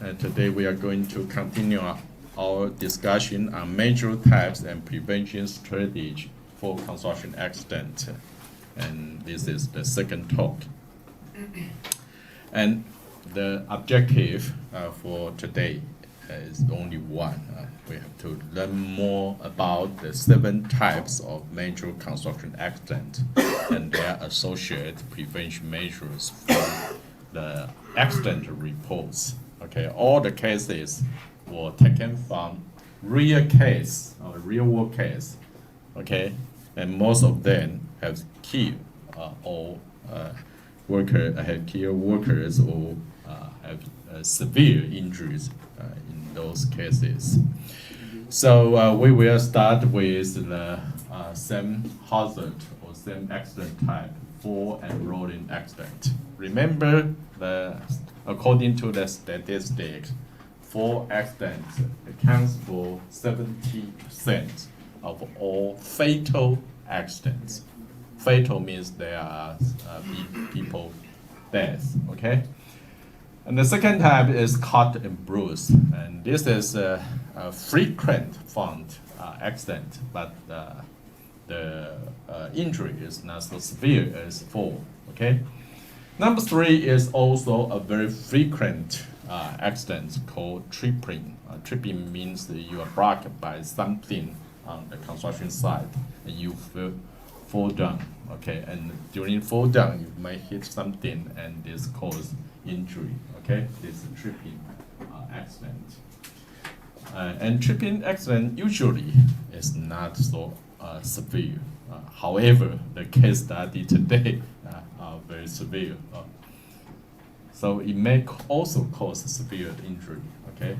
and today we are going to continue our discussion on major types and prevention strategy for construction accident. And this is the second talk. And the objective for today is only one. We have to learn more about the 7 types of major construction accident and their associated prevention measures from the accident reports. Okay, all the cases were taken from real case or real world case. Okay, and most of them have killed or have killed workers or have severe injuries in those cases. So we will start with the same hazard or same accident type for and rolling accident. Remember, according to the statistics, fall accidents accounts for 70% of all fatal accidents. Fatal means there are people deaths. Okay. And the second type is cut and bruise, and this is a frequent found accident, but the injury is not so severe as fall. Okay. Number 3 is also a very frequent accident called tripping. Tripping means that you are blocked by something on the construction site and you fall down. Okay, and during fall down you might hit something and this cause injury. Okay, this is a tripping accident. And tripping accident usually is not so severe. However, the case study today are very severe. So it may also cause severe injury. Okay.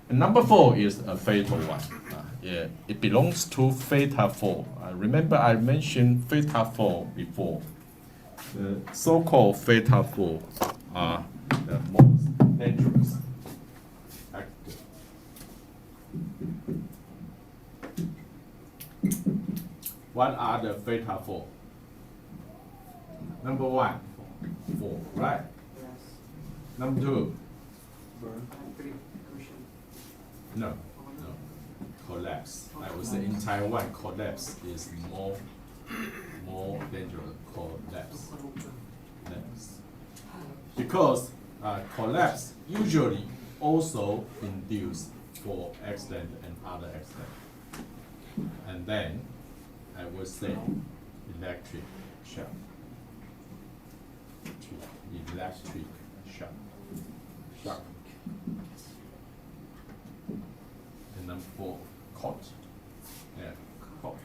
And number 4 is a fatal one. It belongs to fatal fall. Remember I mentioned fatal fall before. The so-called fatal fall are the most dangerous accident. What are the fatal fall? Number 1, fall, right? Yes. Number 2, Burn. no, collapse. I would say in Taiwan, collapse is more dangerous. Collapse. Because collapse usually also induce for accident and other accident. And then I would say electric shock. Electric shock. Shock. And number 4, caught. Yeah, caught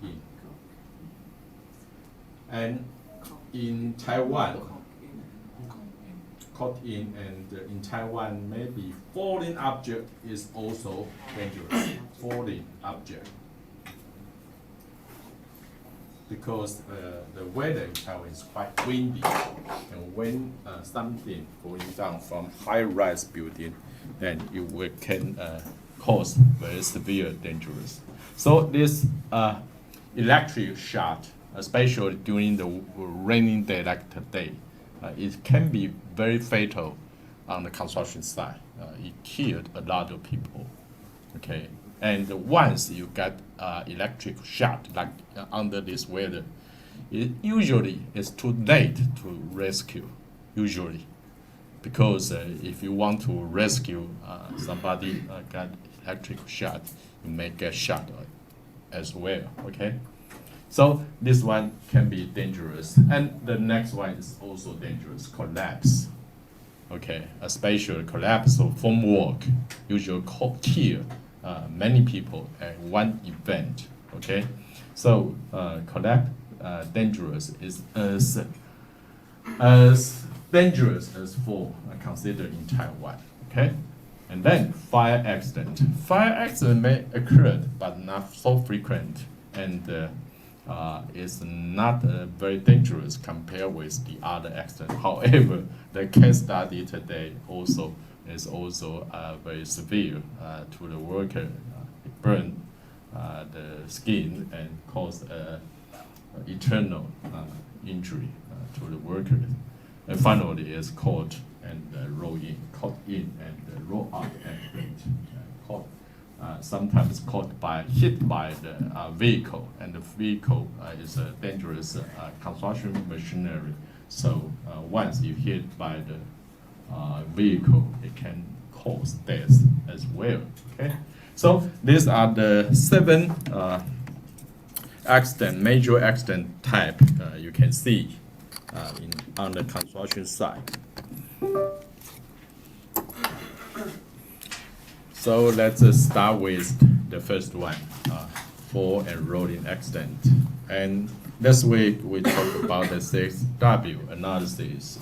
in. And in Taiwan, caught in, and in Taiwan, maybe falling object is also dangerous. Falling object. Because the weather in Taiwan is quite windy, and when something falling down from high-rise building, then it can cause very severe dangerous. So this electric shock, especially during the raining day like today, it can be very fatal on the construction site. It killed a lot of people. Okay. And once you get electric shock, like under this weather, it usually is too late to rescue, usually. Because if you want to rescue somebody got electric shock, you may get shot as well, okay? So this one can be dangerous. And the next one is also dangerous, collapse. Okay, especially collapse of formwork, usually kill many people at one event. Okay, so collapse dangerous is as dangerous as fall considered in Taiwan. Okay, and then fire accident. Fire accident may occur, but not so frequent, and is not very dangerous compared with the other accident. However, the case study today is also very severe to the worker. It burned the skin and caused eternal injury to the worker. And finally, is caught and roll in, caught in and roll out and hit. Caught, sometimes caught by hit by the vehicle, and the vehicle is a dangerous construction machinery. So once you hit by the vehicle, it can cause death as well. Okay, so these are the 7 major accident type you can see on the construction site. So let's start with the first one, fall and rolling accident. And this week we talk about the 6W analysis.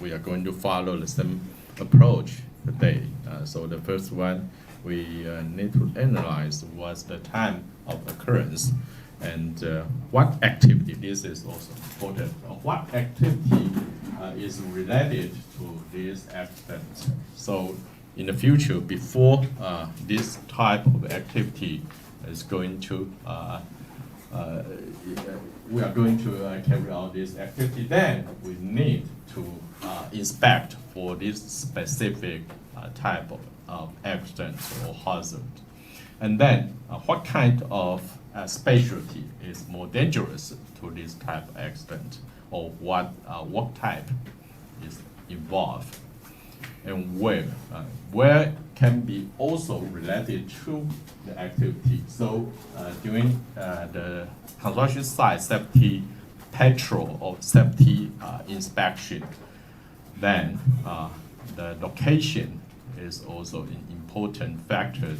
We are going to follow the same approach today. So the first one, we need to analyze what's the time of occurrence and what activity, this is also important, what activity is related to this accident. So in the future, before this type of activity is going to, we are going to carry out this activity, then we need to inspect for this specific type of accident or hazard. And then what kind of specialty is more dangerous to this type of accident, or what work type is involved, and where can be also related to the activity. So during the construction site safety patrol or safety inspection, then the location is also an important factor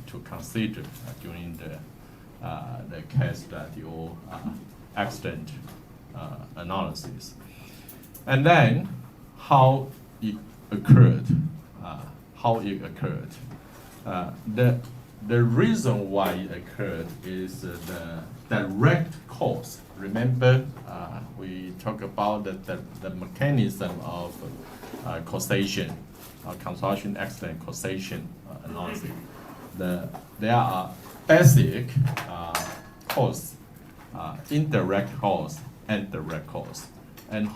to consider during the case study or accident analysis. And then how it occurred. The reason why it occurred is the direct cause. Remember, we talked about the mechanism of causation, construction accident causation analysis. There are basic cause, indirect cause, and direct cause, and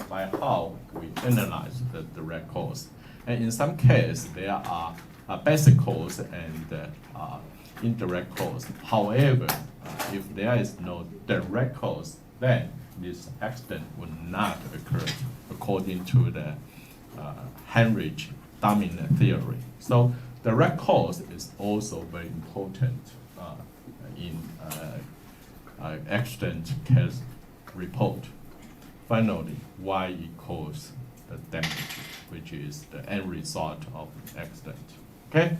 by how we analyze the direct cause. And in some cases, there are basic cause and indirect cause. However, if there is no direct cause, then this accident will not occur according to the Heinrich dominant theory. So direct cause is also very important in accident case report. Finally, why it caused the damage, which is the end result of the accident. Okay.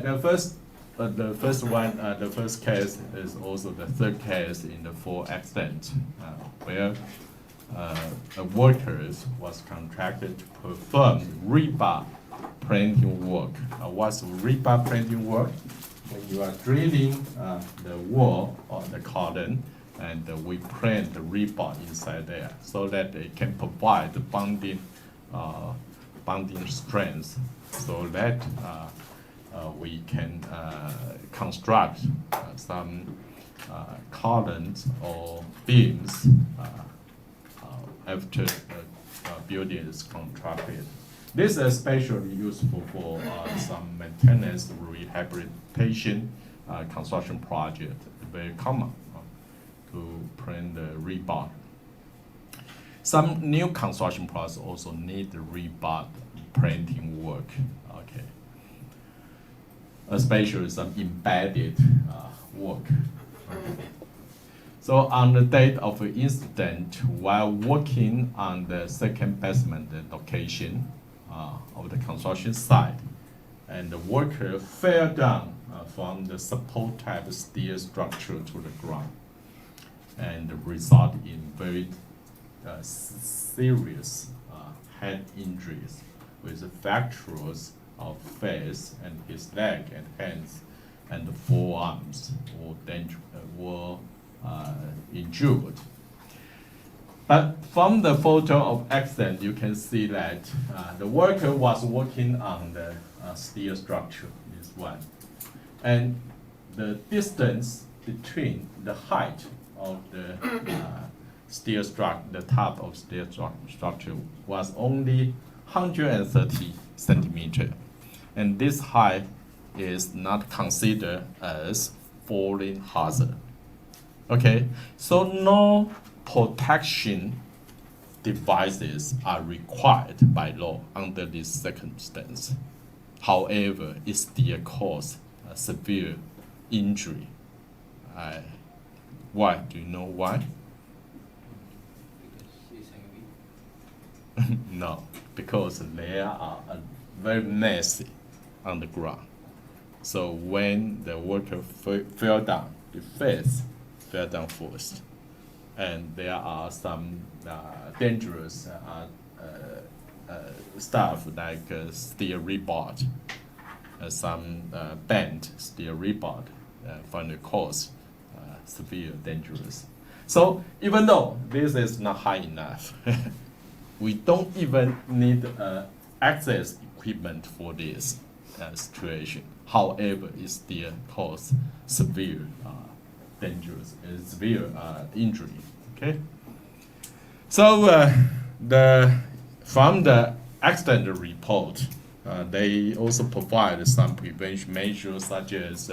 The first case is also the third case in the fall accident, where a worker was contracted to perform rebar planting work. What's rebar planting work? When you are drilling the wall or the column, and we plant the rebar inside there so that it can provide the bonding strength, so that we can construct some columns or beams after the building is constructed. This is especially useful for some maintenance rehabilitation construction project. Very common to plant the rebar. Some new construction projects also need the rebar planting work. Okay, especially some embedded work. So on the date of the incident, while working on the second basement location of the construction site, and the worker fell down from the support type steel structure to the ground, and result in very serious head injuries with fractures of face and his leg and hands and the forearms were injured. But from the photo of accident, you can see that the worker was working on the steel structure, this one. And the distance between the height of the the top of steel structure was only 130 centimeter, and this height is not considered as falling hazard. Okay, so no protection devices are required by law under this circumstance. However, it still causes a severe injury. Why? Do you know why? No, because they are very messy on the ground. So when the worker fell down, the face fell down first, and there are some dangerous stuff like steel rebar, some bent steel rebar from the cause severe dangerous. So even though this is not high enough, we don't even need access equipment for this situation. However, it still cause severe dangerous, severe injury. Okay. So from the accident report, they also provide some prevention measures such as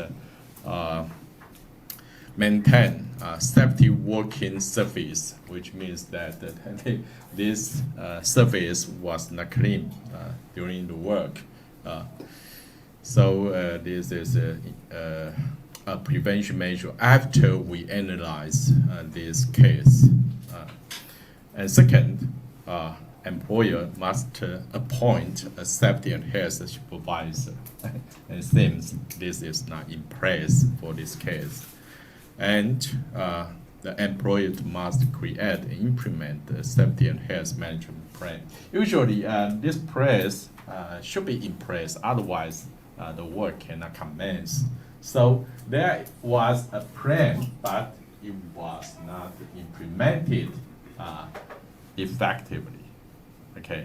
maintain safety working surface, which means that this surface was not clean during the work. So this is a prevention measure after we analyze this case. And second, employer must appoint a safety and health supervisor. And it seems this is not in place for this case. And the employer must create and implement the safety and health management plan. Usually, this plan should be in place, otherwise the work cannot commence. So there was a plan, but it was not implemented effectively. Okay,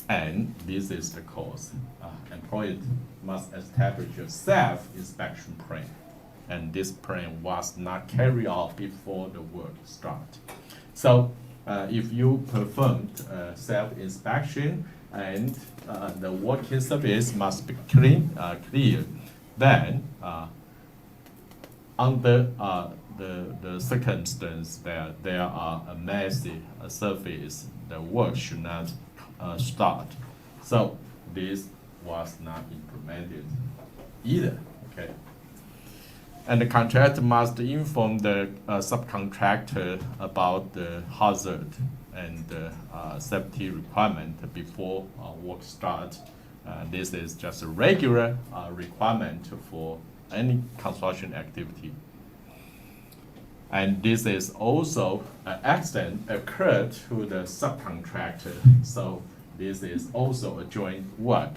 and this is the cause. Employer must establish a self-inspection plan, and this plan was not carried out before the work start. So if you performed self-inspection and the working surface must be clear, then under the circumstance that there are a messy surface, the work should not start. So this was not implemented either. Okay. And the contractor must inform the subcontractor about the hazard and safety requirement before work start. This is just a regular requirement for any construction activity. And this is also an accident occurred to the subcontractor. So this is also a joint work.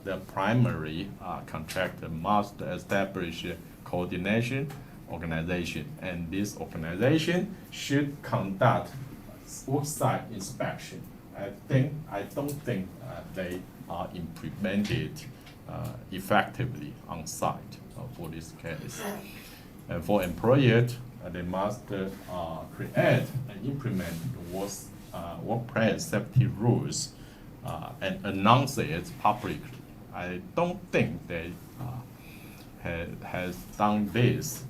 The primary contractor must establish coordination organization, and this organization should conduct worksite inspection. I don't think they are implemented effectively on site for this case. And for employers, they must create and implement the workplace safety rules and announce it publicly. I don't think they has done this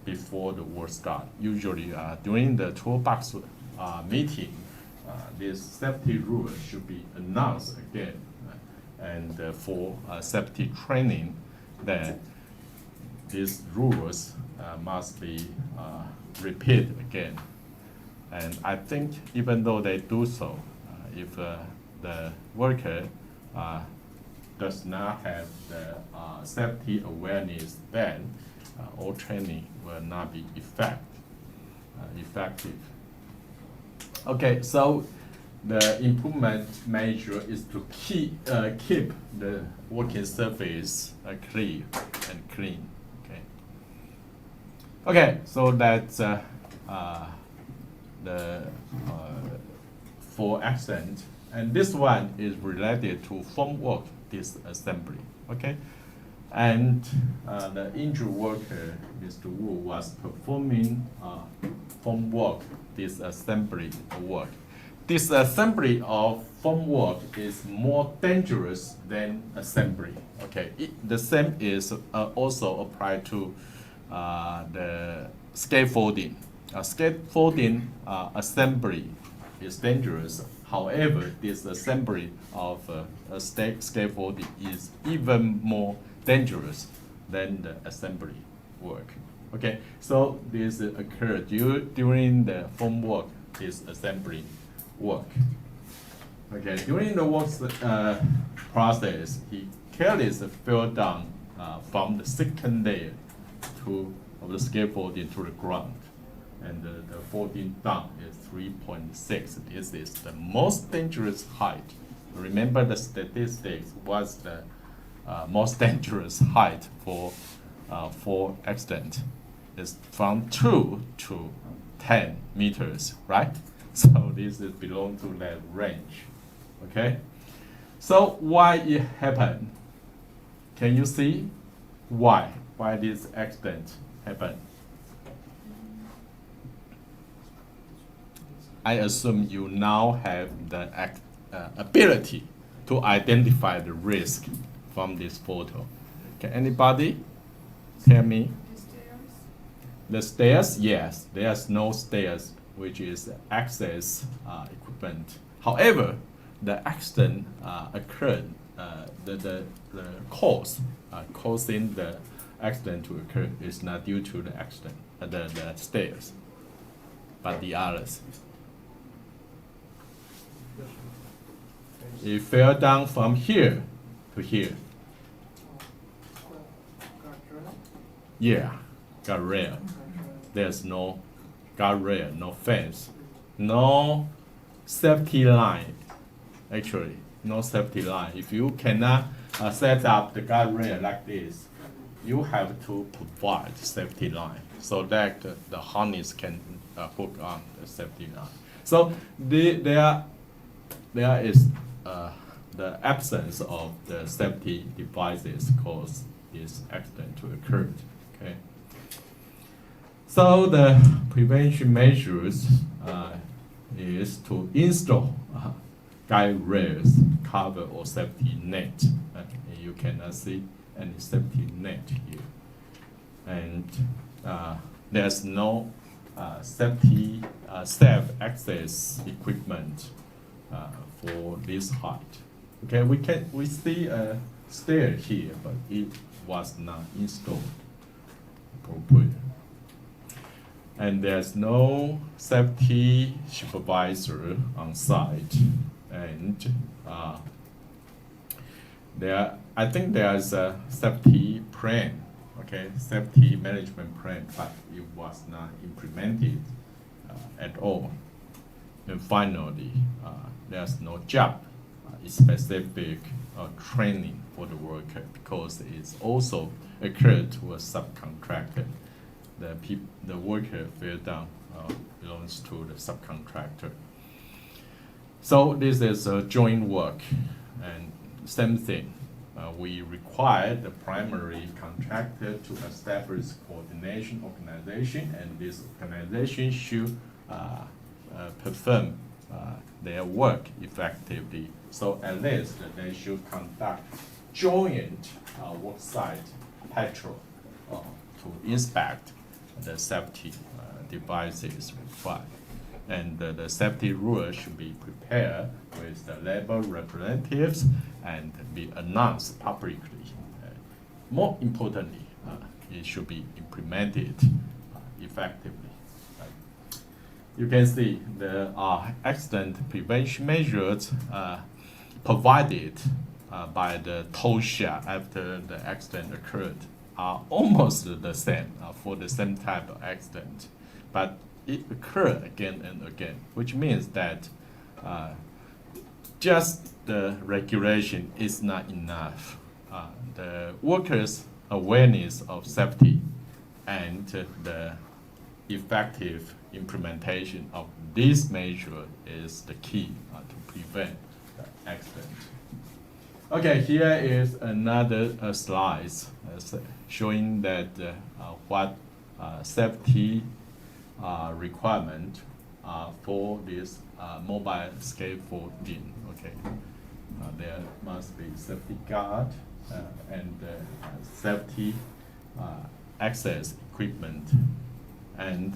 before the work start. Usually during the toolbox meeting, this safety rule should be announced again. And for safety training, then these rules must be repeated again. And I think even though they do so, if the worker does not have the safety awareness, then all training will not be effective. Okay, so the improvement measure is to keep the working surface clear and clean. Okay, so that's the for accident, and this one is related to formwork disassembly. Okay, and the injured worker, Mr. Wu, was performing formwork disassembly work. Disassembly of formwork is more dangerous than assembly. Okay, the same is also applied to the scaffolding. Scaffolding assembly is dangerous. However, disassembly of scaffolding is even more dangerous than the assembly work. Okay, so this occurred during the formwork disassembly work. Okay, during the work process, he carelessly fell down from the second layer of the scaffolding to the ground, and the falling down is 3.6. This is the most dangerous height. Remember the statistics was the most dangerous height for accident is from 2 to 10 meters, right? So this is belong to that range. Okay, so why it happened? Can you see why this accident happened? I assume you now have the ability to identify the risk from this photo. Can anybody tell me? The stairs, yes, there's no stairs, which is access equipment. However, the accident occurred, the cause causing the accident to occur is not due to the accident, the stairs, but the others. It fell down from here to here. Yeah, guardrail. There's no guardrail, no fence, no safety line. Actually, no safety line. If you cannot set up the guardrail like this, you have to provide safety line so that the harness can hook on the safety line. So there is the absence of the safety devices caused this accident to occur. Okay. So the prevention measures is to install guide rails, cover or safety net. You cannot see any safety net here, and there's no safe access equipment for this height. Okay, we see a stair here, but it was not installed appropriately. And there's no safety supervisor on site, and I think there's a safety plan, okay, safety management plan, but it was not implemented at all. And finally, there's no job specific training for the worker because it's also occurred to a subcontractor. The worker fell down belongs to the subcontractor. So this is a joint work, and same thing. We require the primary contractor to establish coordination organization, and this organization should perform their work effectively. So at least they should conduct joint worksite patrol to inspect the safety devices required. And the safety rules should be prepared with the labor representatives and be announced publicly. More importantly, it should be implemented effectively. You can see there are accident prevention measures provided by the tow shop after the accident occurred are almost the same for the same type of accident, but it occurred again and again, which means that just the regulation is not enough. The workers' awareness of safety and the effective implementation of this measure is the key to prevent the accident. Okay, here is another slide showing that what safety requirement for this mobile scaffolding. Okay, there must be safety guard and safety access equipment, and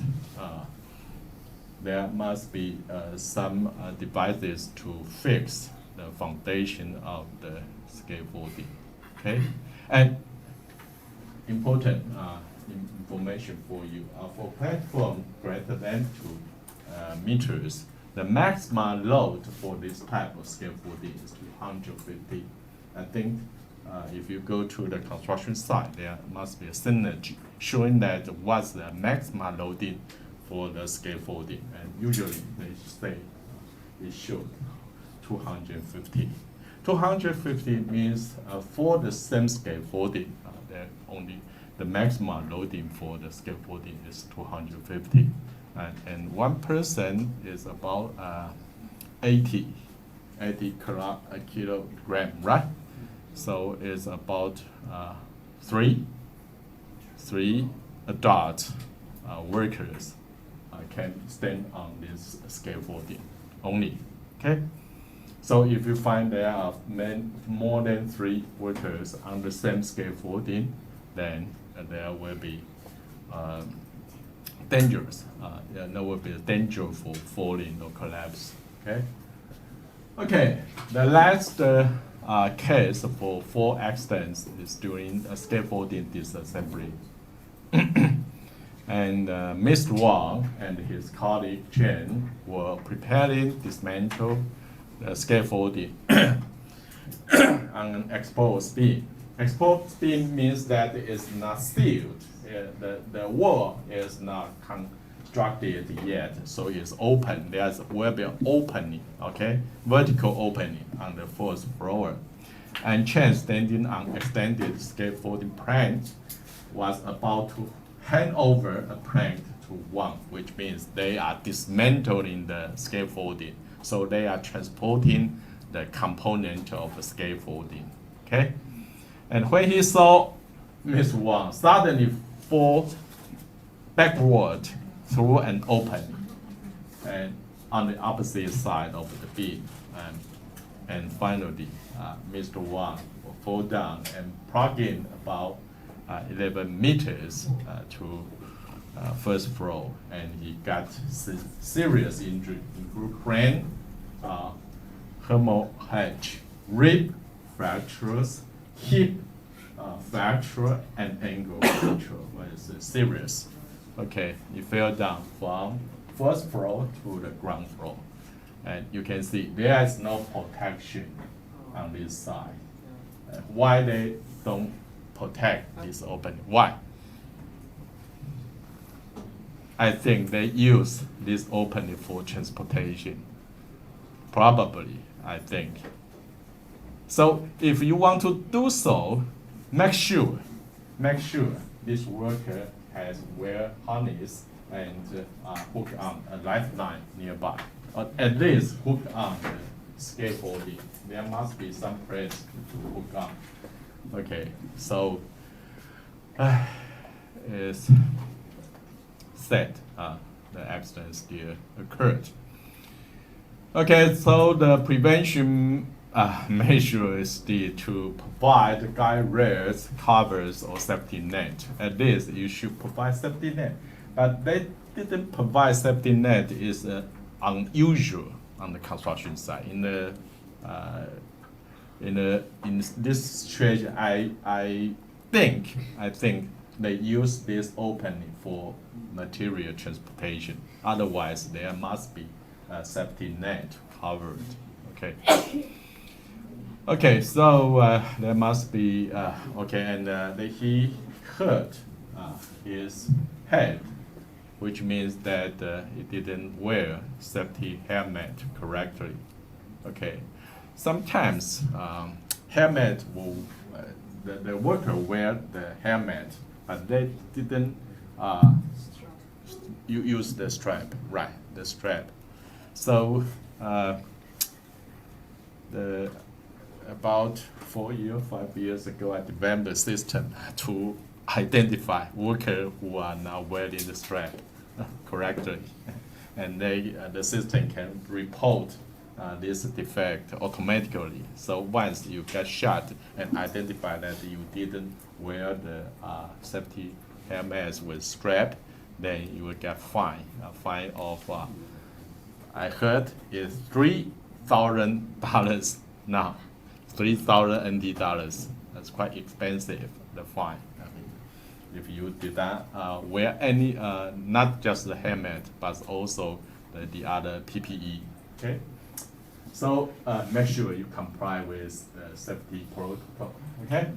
there must be some devices to fix the foundation of the scaffolding. Okay, and important information for you. For platform greater than 2 meters, the maximum load for this type of scaffolding is 250. I think if you go to the construction site, there must be a synergy showing that what's the maximum loading for the scaffolding, and usually they say it should 250. 250 means for the same scaffolding, that only the maximum loading for the scaffolding is 250, and 1% is about 80 kilogram, right? So it's about three adult workers can stand on this scaffolding only. Okay. So if you find there are more than 3 workers on the same scaffolding, then there will be dangerous. There will be a danger for falling or collapse. Okay. Okay. The last case for 4 accidents is during a scaffolding disassembly. And Mr. Wang and his colleague Chen were preparing dismantle the scaffolding on an exposed beam. Exposed beam means that it's not sealed. The wall is not constructed yet, so it's open. There will be an opening, okay, vertical opening on the first floor. And Chen, standing on extended scaffolding plank, was about to hand over a plank to Wang, which means they are dismantling the scaffolding. So they are transporting the component of the scaffolding. Okay? And when he saw Ms. Wang suddenly fall backward through an opening and on the opposite side of the beam, and finally Mr. Wang will fall down and plug in about 11 meters to first floor, and he got serious injury, including brain hemorrhage, rib fractures, hip fracture, and ankle fracture. Well, it's serious. Okay, he fell down from first floor to the ground floor, and you can see there is no protection on this side. Why they don't protect this opening? Why? I think they use this opening for transportation. Probably, I think. So if you want to do so, make sure this worker has wear harness and hook on a lifeline nearby, or at least hook on the scaffolding. There must be some place to hook on. Okay, so it's sad the accident still occurred. Okay, so the prevention measure is still to provide guide rails, covers, or safety net. At least you should provide safety net. But they didn't provide safety net is unusual on the construction site. In this situation, I think they use this opening for material transportation. Otherwise, there must be a safety net covered. Okay. Okay, so there must be okay, and he hurt his head, which means that he didn't wear safety helmet correctly. Okay, sometimes helmet will the worker wear the helmet, but they didn't you use the strap, right? The strap. So about 5 years ago, I developed a system to identify workers who are not wearing the strap correctly. and the system can report this defect automatically. So once you get shot and identify that you didn't wear the safety helmets with strap, then you will get fine. A fine of I heard is $3,000 now, 3,000 NT dollars. That's quite expensive, the fine. I mean, if you did not wear any, not just the helmet, but also the other PPE. Okay. So make sure you comply with the safety protocol. Okay.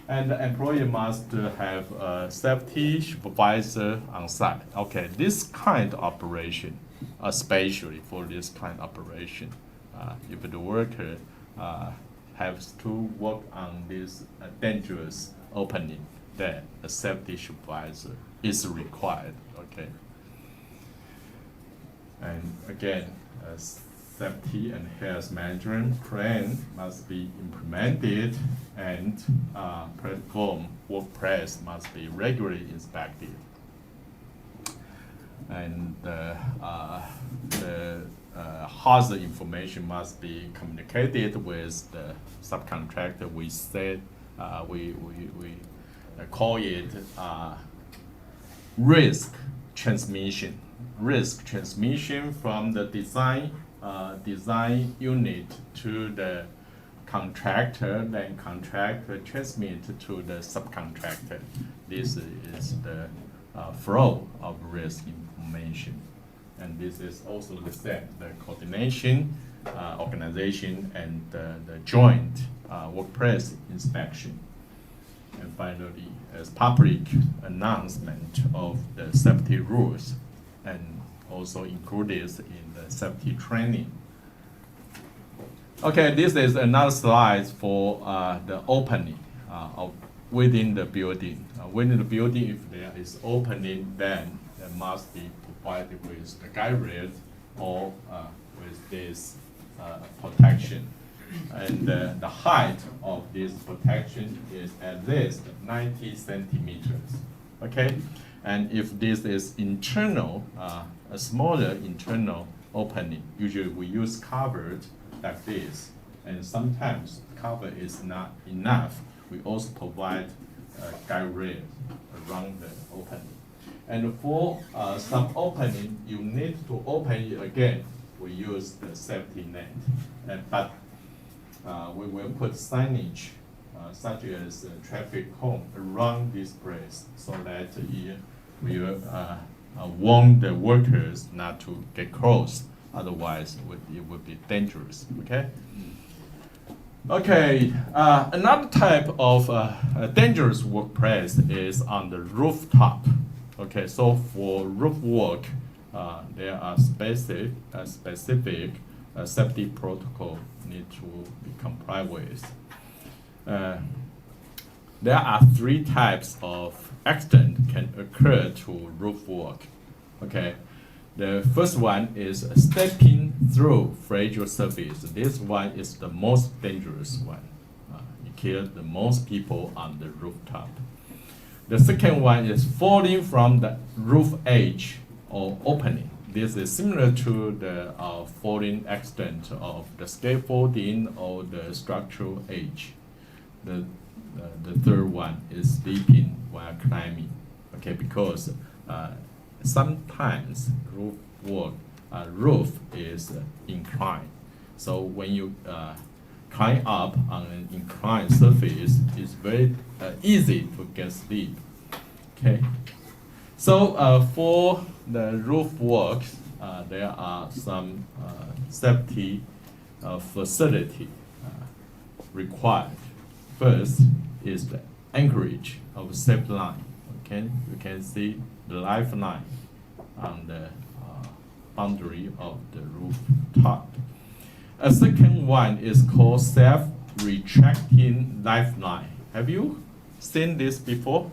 And the employer must have a safety supervisor on site. Okay, this kind of operation, especially for this kind of operation, if the worker has to work on this dangerous opening, then a safety supervisor is required. Okay. And again, safety and health management plan must be implemented, and platform workplace must be regularly inspected. And the hazard information must be communicated with the subcontractor. We said we call it risk transmission. Risk transmission from the design unit to the contractor, then contractor transmit to the subcontractor. This is the flow of risk information. And this is also the same, the coordination, organization, and the joint workplace inspection. And finally, as public announcement of the safety rules, and also included in the safety training. Okay, this is another slide for the opening of within the building. Within the building, if there is opening, then there must be provided with the guide rail or with this protection. And the height of this protection is at least 90 centimeters. Okay, and if this is internal, a smaller internal opening, usually we use covered like this. And sometimes cover is not enough. We also provide guide rail around the opening. And for some opening, you need to open it again. We use the safety net, but we will put signage such as traffic cone around this place so that it will warn the workers not to get close. Otherwise, it would be dangerous. Okay. Okay. Another type of dangerous workplace is on the rooftop. Okay. So for roof work, there are specific safety protocol need to be complied with. There are 3 types of accident can occur to roof work. Okay. The first one is stepping through fragile surface. This one is the most dangerous one. You kill the most people on the rooftop. The second one is falling from the roof edge or opening. This is similar to the falling accident of the scaffolding or the structural edge. The third one is sleeping while climbing. Okay, because sometimes roof is inclined. So when you climb up on an inclined surface, it's very easy to get sleep. Okay. So for the roof works, there are some safety facility required. First is the anchorage of safe line. Okay, you can see the lifeline on the boundary of the rooftop. A second one is called self-retracting lifeline. Have you seen this before?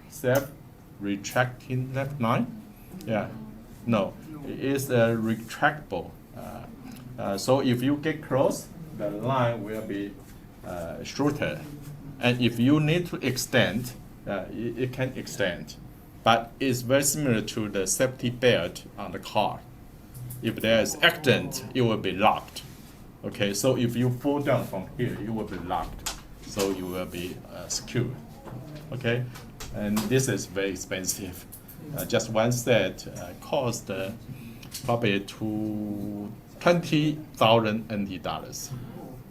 Self-retracting lifeline? Yeah. No, it is retractable. So if you get close, the line will be shorter. And if you need to extend, it can extend. But it's very similar to the safety belt on the car. if there is accident, it will be locked. Okay, so if you fall down from here, it will be locked, so you will be secured. Okay, and this is very expensive. Just one set cost probably to 20,000 NT dollars.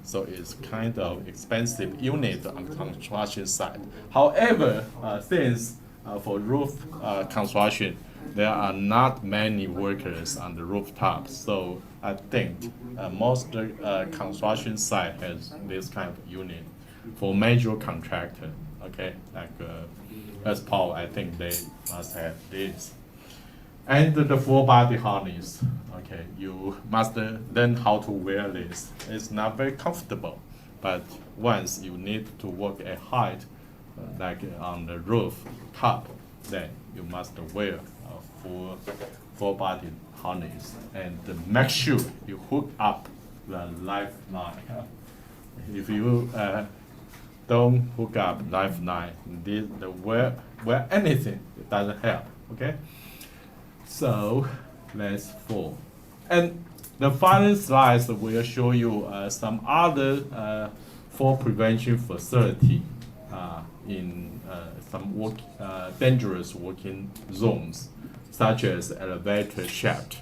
So it's kind of expensive unit on construction site. However, since for roof construction, there are not many workers on the rooftop, so I think most construction site has this kind of unit for major contractor. Okay, like as Paul, I think they must have this. And the full body harness. Okay, you must learn how to wear this. It's not very comfortable, but once you need to work at height, like on the roof top, then you must wear a full body harness and make sure you hook up the lifeline. If you don't hook up lifeline, the wear anything, it doesn't help. Okay. So that's 4. And the final slides will show you some other fall prevention facility in some dangerous working zones, such as elevator shaft.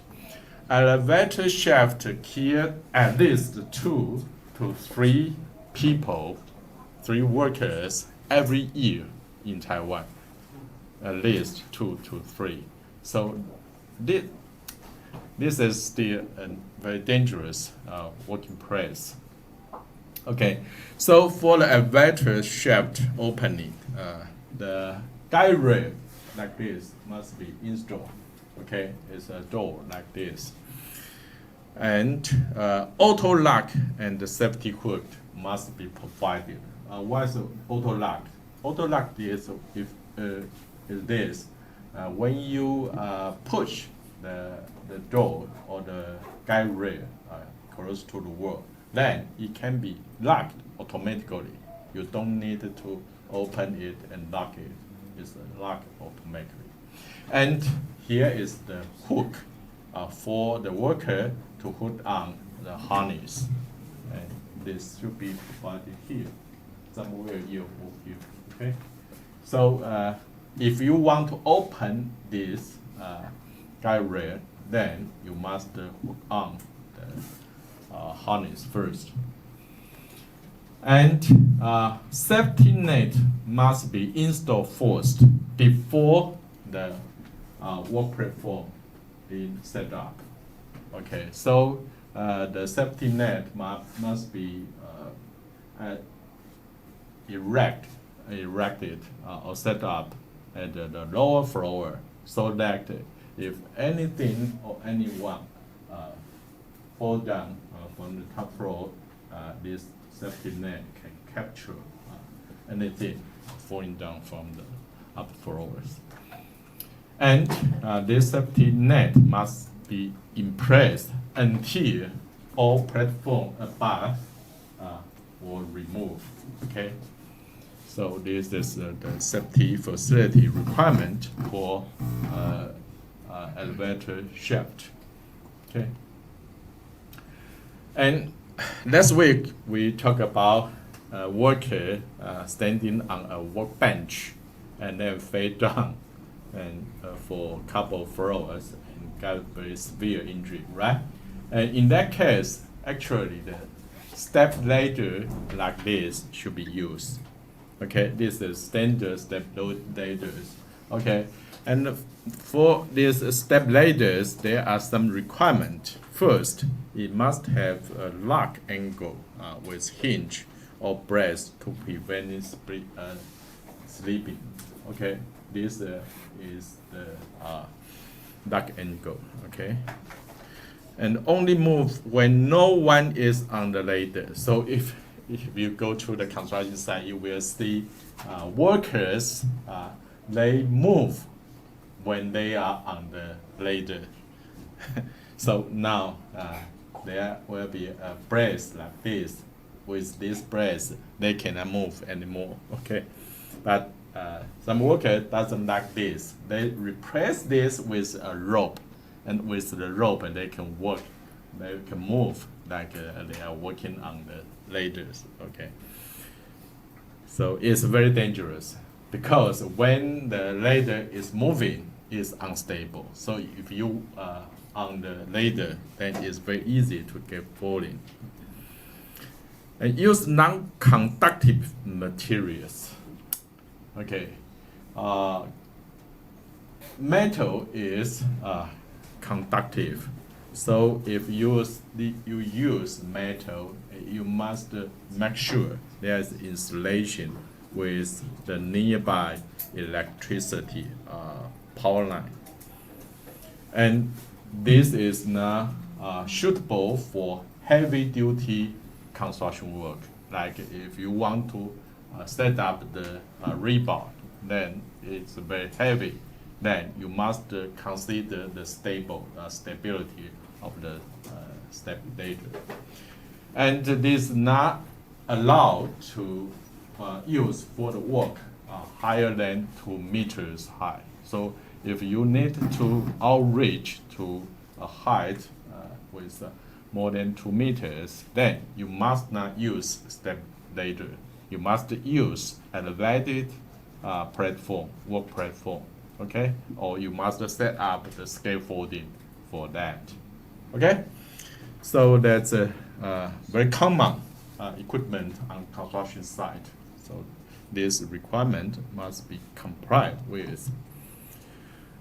Elevator shaft kill at least 2 to 3 people, 3 workers every year in Taiwan. At least 2 to 3. So this is still a very dangerous working place. Okay, so for the elevator shaft opening, the guide rail like this must be installed. Okay, it's a door like this. And auto lock and the safety hook must be provided. What's auto lock? Auto lock is this. When you push the door or the guide rail close to the wall, then it can be locked automatically. You don't need to open it and lock it. It's locked automatically. And here is the hook for the worker to hook on the harness. And this should be provided here, somewhere here. Okay. So if you want to open this guide rail, then you must hook on the harness first. And safety net must be installed first before the work platform is set up. Okay, so the safety net must be erected or set up at the lower floor, so that if anything or anyone fall down from the top floor, this safety net can capture anything falling down from the upper floors. And this safety net must be in place until all platform above were removed. Okay. So this is the safety facility requirement for elevator shaft. Okay. And last week we talked about a worker standing on a workbench and then fell down and for a couple of floors and got very severe injury, right? And in that case, actually the step ladder like this should be used. Okay, this is standard step ladders. Okay, and for these step ladders, there are some requirements. First, it must have a lock angle with hinge or brace to prevent slipping. Okay, this is the lock angle. Okay, and only move when no one is on the ladder. So if you go to the construction site, you will see workers, they move when they are on the ladder. So now there will be a brace like this. With this brace, they cannot move anymore. Okay, but some worker doesn't like this. They replace this with a rope. and with the rope, they can work, they can move like they are working on the ladders. Okay. So it's very dangerous because when the ladder is moving, it's unstable. So if you on the ladder, then it's very easy to get falling. And use non-conductive materials. Okay, metal is conductive. So if you use metal, you must make sure there's insulation with the nearby electricity power line. And this is not suitable for heavy duty construction work. Like if you want to set up the rebar, then it's very heavy. Then you must consider the stability of the step ladder. And this is not allowed to use for the work higher than 2 meters high. So if you need to outreach to a height with more than 2 meters, then you must not use step ladder. You must use elevated platform, work platform, okay? Or you must set up the scaffolding for that, okay? So that's a very common equipment on construction site. So this requirement must be complied with.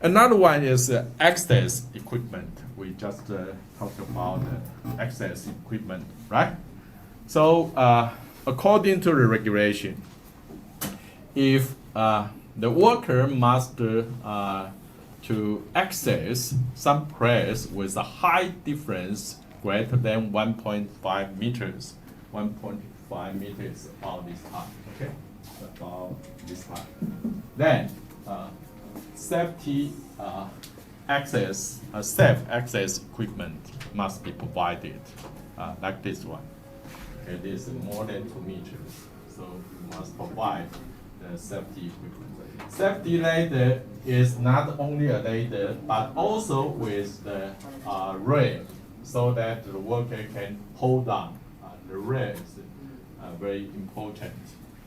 Another one is access equipment. We just talked about access equipment, right? So according to the regulation, if the worker must to access some place with a height difference greater than 1.5 meters, 1.5 meters about this height, okay? About this height. Then safety access, safe access equipment must be provided, like this one. Okay, this is more than 2 meters, so you must provide the safety equipment. Safety ladder is not only a ladder, but also with the rail, so that the worker can hold on. The rail is very important.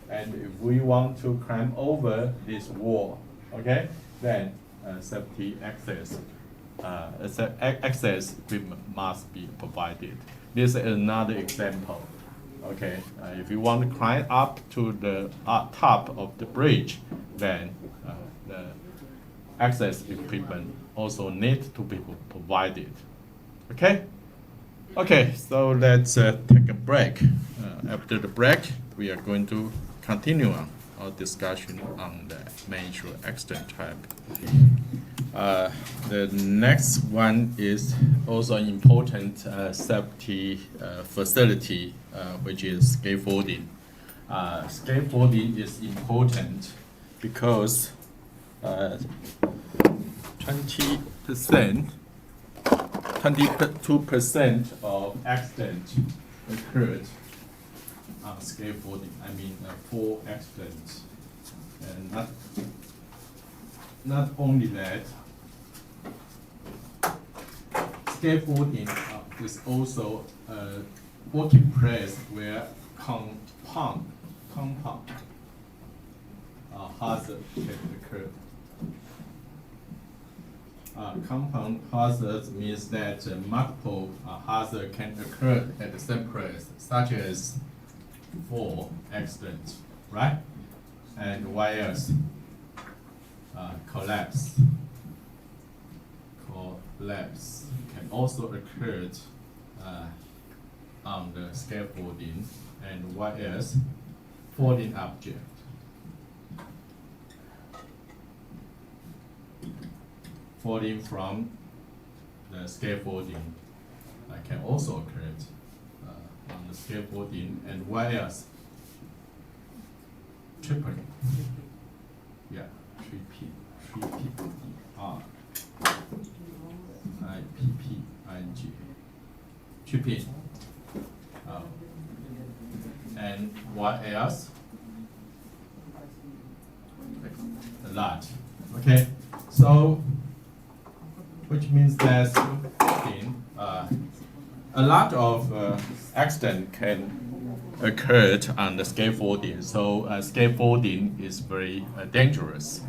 And if we want to climb over this wall, okay, then safety access equipment must be provided. This is another example. Okay, if you want to climb up to the top of the bridge, then the access equipment also need to be provided. Okay? Okay, so let's take a break. After the break, we are going to continue our discussion on the major accident type. The next one is also an important safety facility, which is scaffolding. Scaffolding is important because 22% of accidents occurred on scaffolding. I mean, 4 accidents, and not only that. Scaffolding is also a working place where compound hazard can occur. Compound hazards means that multiple hazards can occur at the same place, such as 4 accidents, right? And wires collapse can also occur on the scaffolding, and wires falling object. Falling from the scaffolding can also occur on the scaffolding, and wires tripping. Yeah, tripping. Tripping. And what else? A lot. Okay. So we which means that scaffolding, a lot of accident can occur on the scaffolding. So scaffolding is very dangerous.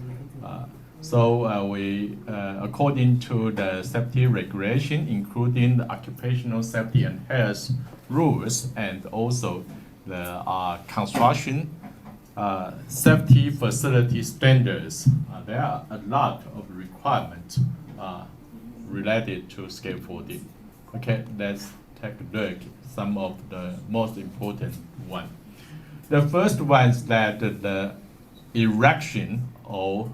We, according to the safety regulation, including the occupational safety and health rules, and also the construction safety facility standards, there are a lot of requirements related to scaffolding. Okay, let's take a look at some of the most important one. The first one is that the erection or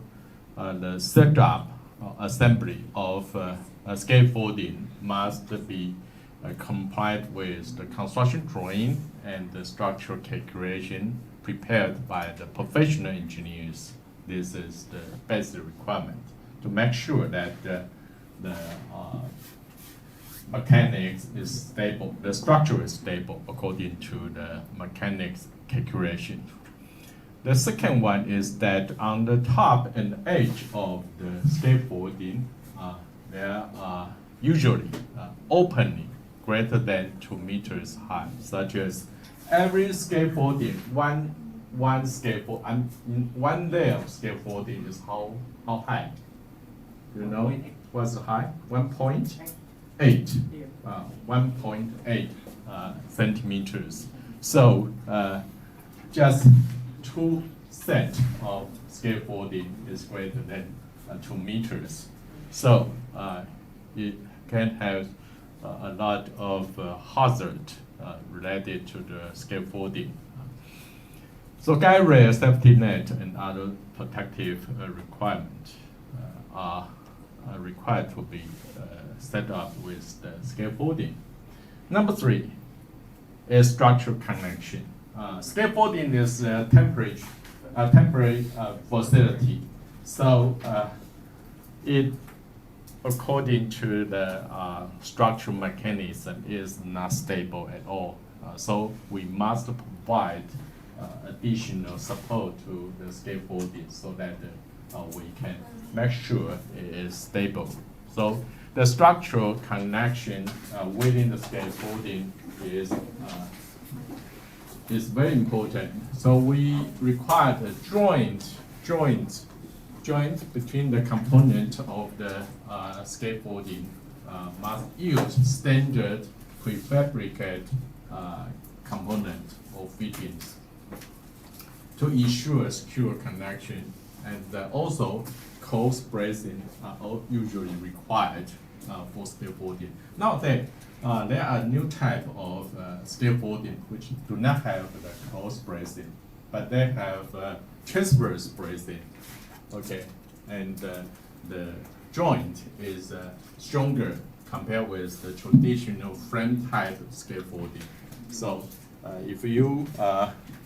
the setup or assembly of scaffolding must be complied with the construction drawing and the structural calculation prepared by the professional engineers. This is the basic requirement to make sure that the mechanics is stable, the structure is stable according to the mechanics calculation. The second one is that on the top and edge of the scaffolding, there are usually opening greater than 2 meters high, such as every scaffolding, one scaffold, and one layer of scaffolding is how high? You know what's the height? 1.8. 1.8 centimeters. So just 2 sets of scaffolding is greater than 2 meters. So it can have a lot of hazard related to the scaffolding. So guy rail, safety net, and other protective requirements are required to be set up with the scaffolding. Number 3 is structural connection. Scaffolding is a temporary facility, so it, according to the structural mechanism, is not stable at all. So we must provide additional support to the scaffolding so that we can make sure it is stable. So the structural connection within the scaffolding is very important. So we require the joint between the component of the scaffolding must use standard prefabricated component or fittings to ensure secure connection, and also close bracing are usually required for scaffolding. Nowadays, there are new type of scaffolding which do not have the close bracing, but they have transverse bracing. Okay, and the joint is stronger compared with the traditional frame type scaffolding. So if you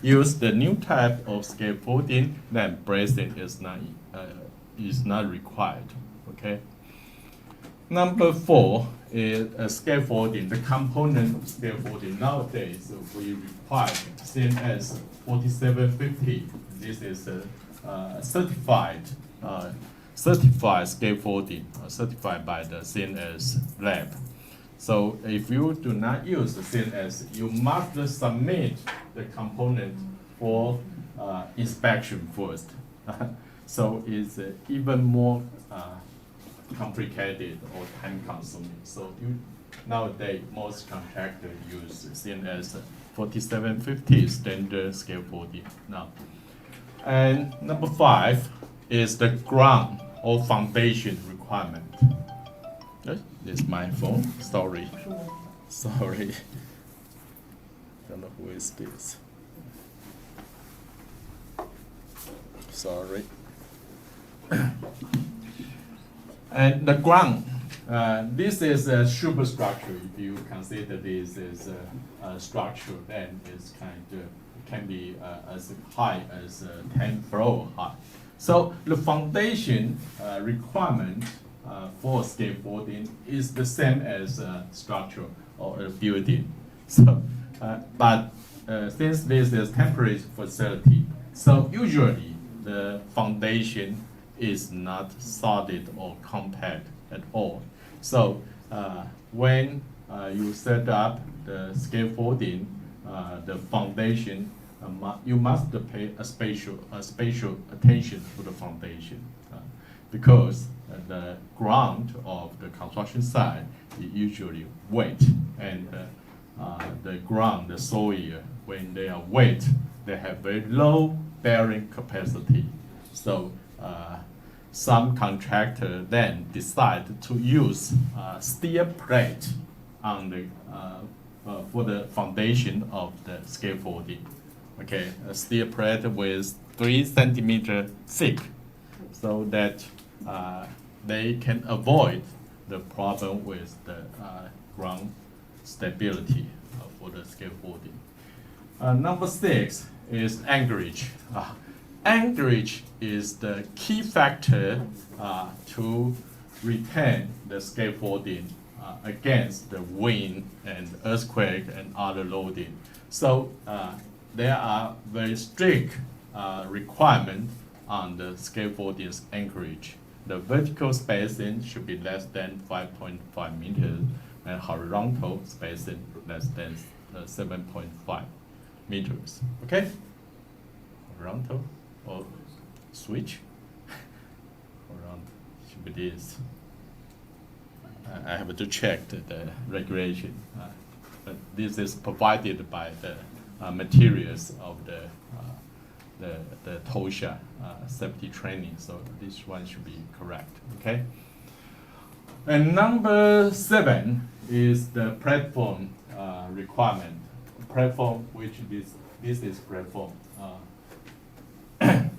use the new type of scaffolding, then bracing is not required. Okay. Number 4 is scaffolding. The component of scaffolding nowadays we require CNS 4750. This is a certified scaffolding, certified by the CNS lab. So if you do not use the CNS, you must submit the component for inspection first. So it's even more complicated or time consuming. So nowadays most contractors use CNS 4750 standard scaffolding now. And number 5 is the ground or foundation requirement. This is my phone. Sorry. Don't know who is this. Sorry. And the ground. This is a superstructure. If you consider this as a structure, then it's can be as high as 10 floor high. So the foundation requirement for scaffolding is the same as a structure or a building. So, but since this is temporary facility, so usually the foundation is not solid or compact at all. So when you set up the scaffolding, the foundation, you must pay a special attention to the foundation because the ground of the construction site is usually wet, and the ground, the soil, when they are wet, they have very low bearing capacity. So some contractor then decide to use steel plate on the for the foundation of the scaffolding. Okay, a steel plate with 3 centimeter thick, so that they can avoid the problem with the ground stability for the scaffolding. Number 6 is anchorage. Anchorage is the key factor to retain the scaffolding against the wind and earthquake and other loading. So there are very strict requirements on the scaffolding's anchorage. The vertical spacing should be less than 5.5 meters and horizontal spacing less than 7.5 meters. Okay? Horizontal or switch? Horizontal should be this. I have to check the regulation. But this is provided by the materials of the TOSHA safety training, so this one should be correct. Okay. And number 7 is the platform requirement. Platform, which this is platform.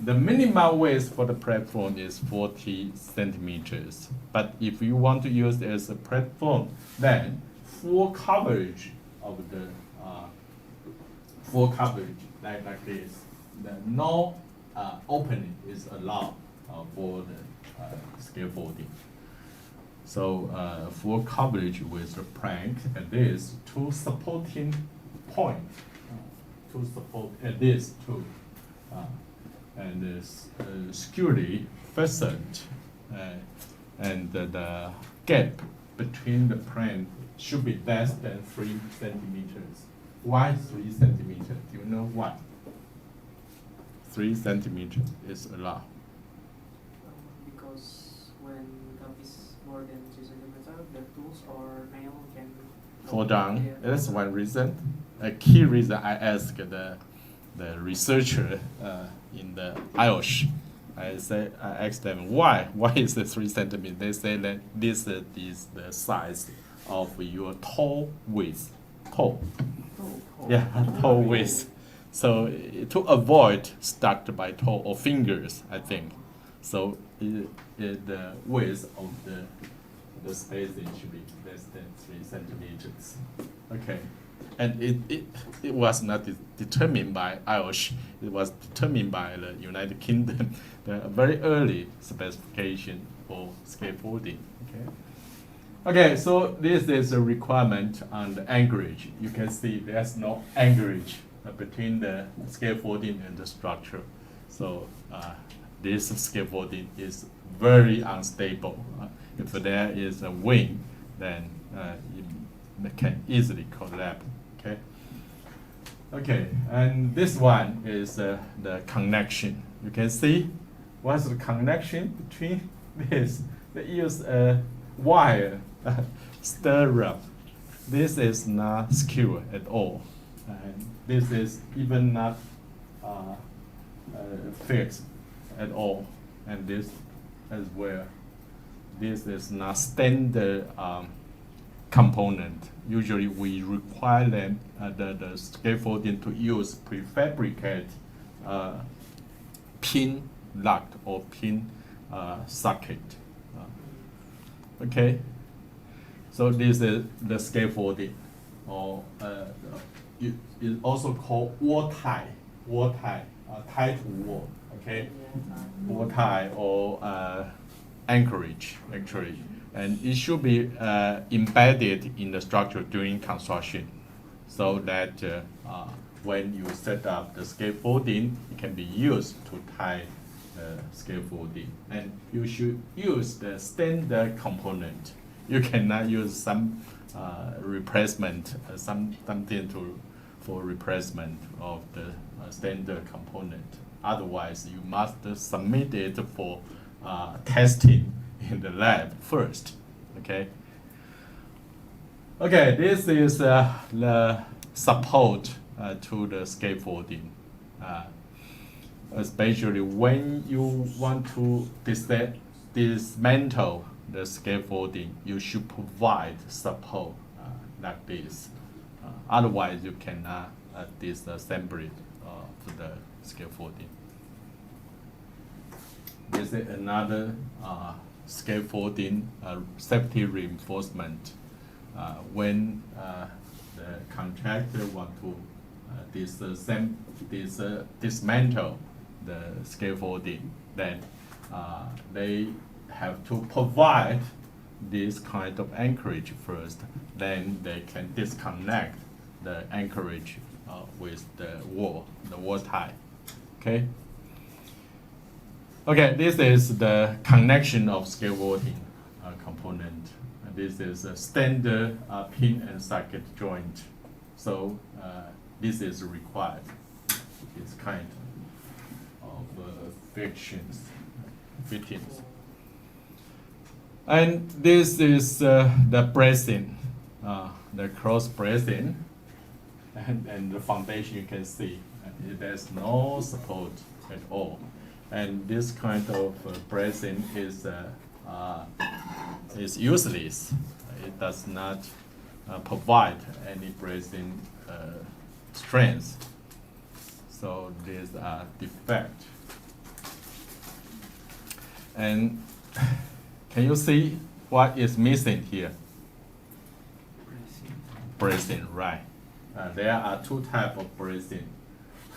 The minimum width for the platform is 40 centimeters. But if you want to use it as a platform, then full coverage of the full coverage like this. No opening is allowed for the scaffolding. So full coverage with the plank and this 2 supporting points, to support at this too. And is securely fastened, and the gap between the plank should be less than 3 centimeters. Why 3 centimeters? Do you know why? 3 centimeters is allowed. Because when gap is more than 2 centimeters, the tools or nail can fall down. That's one reason. A key reason I asked the researcher in the IOSH. I asked them why is it 3 centimeters? They say that this is the size of your toe width. Toe. Yeah, toe width. So to avoid stuck by toe or fingers, I think. So the width of the spacing should be less than 3 centimeters. Okay. And it was not determined by IOSH, it was determined by the United Kingdom, the very early specification for scaffolding. Okay, so this is a requirement on the anchorage. You can see there's no anchorage between the scaffolding and the structure. So this scaffolding is very unstable. If there is a wind, then it can easily collapse. Okay, and this one is the connection. You can see what's the connection between this. They use a wire stirrup. This is not secure at all, and this is even not fixed at all, and this as well. This is not standard component. Usually we require them, the scaffolding to use prefabricated pin lock or pin socket. Okay, so this is the scaffolding, or it is also called wall tie, tie to wall. Okay, wall tie or anchorage actually. And it should be embedded in the structure during construction, so that when you set up the scaffolding, it can be used to tie the scaffolding. And you should use the standard component. You cannot use some replacement, something for replacement of the standard component. Otherwise, you must submit it for testing in the lab first. Okay. Okay, this is the support to the scaffolding. Especially when you want to dismantle the scaffolding, you should provide support like this. Otherwise, you cannot disassemble it to the scaffolding. This is another scaffolding safety reinforcement. When the contractor want to dismantle the scaffolding, then they have to provide this kind of anchorage first. Then they can disconnect the anchorage with the wall tie. Okay. Okay, this is the connection of scaffolding component. This is a standard pin and socket joint. So this is required. It's kind of fittings. And this is the bracing, the cross bracing, and the foundation you can see. There's no support at all. And this kind of bracing is useless. It does not provide any bracing strength. So these are defect. And can you see what is missing here? Bracing, right. There are two types of bracing: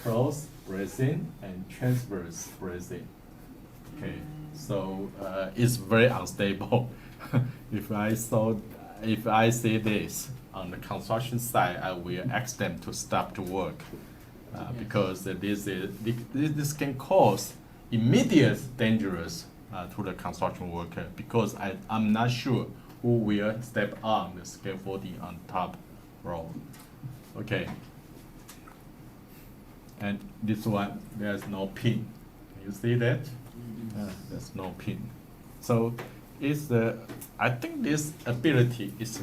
cross bracing and transverse bracing. Okay, so it's very unstable. If I see this on the construction site, I will ask them to stop to work because this can cause immediate dangerous to the construction worker, because I'm not sure who will step on the scaffolding on top row. Okay. And this one, there's no pin. Can you see that? There's no pin. So I think this ability is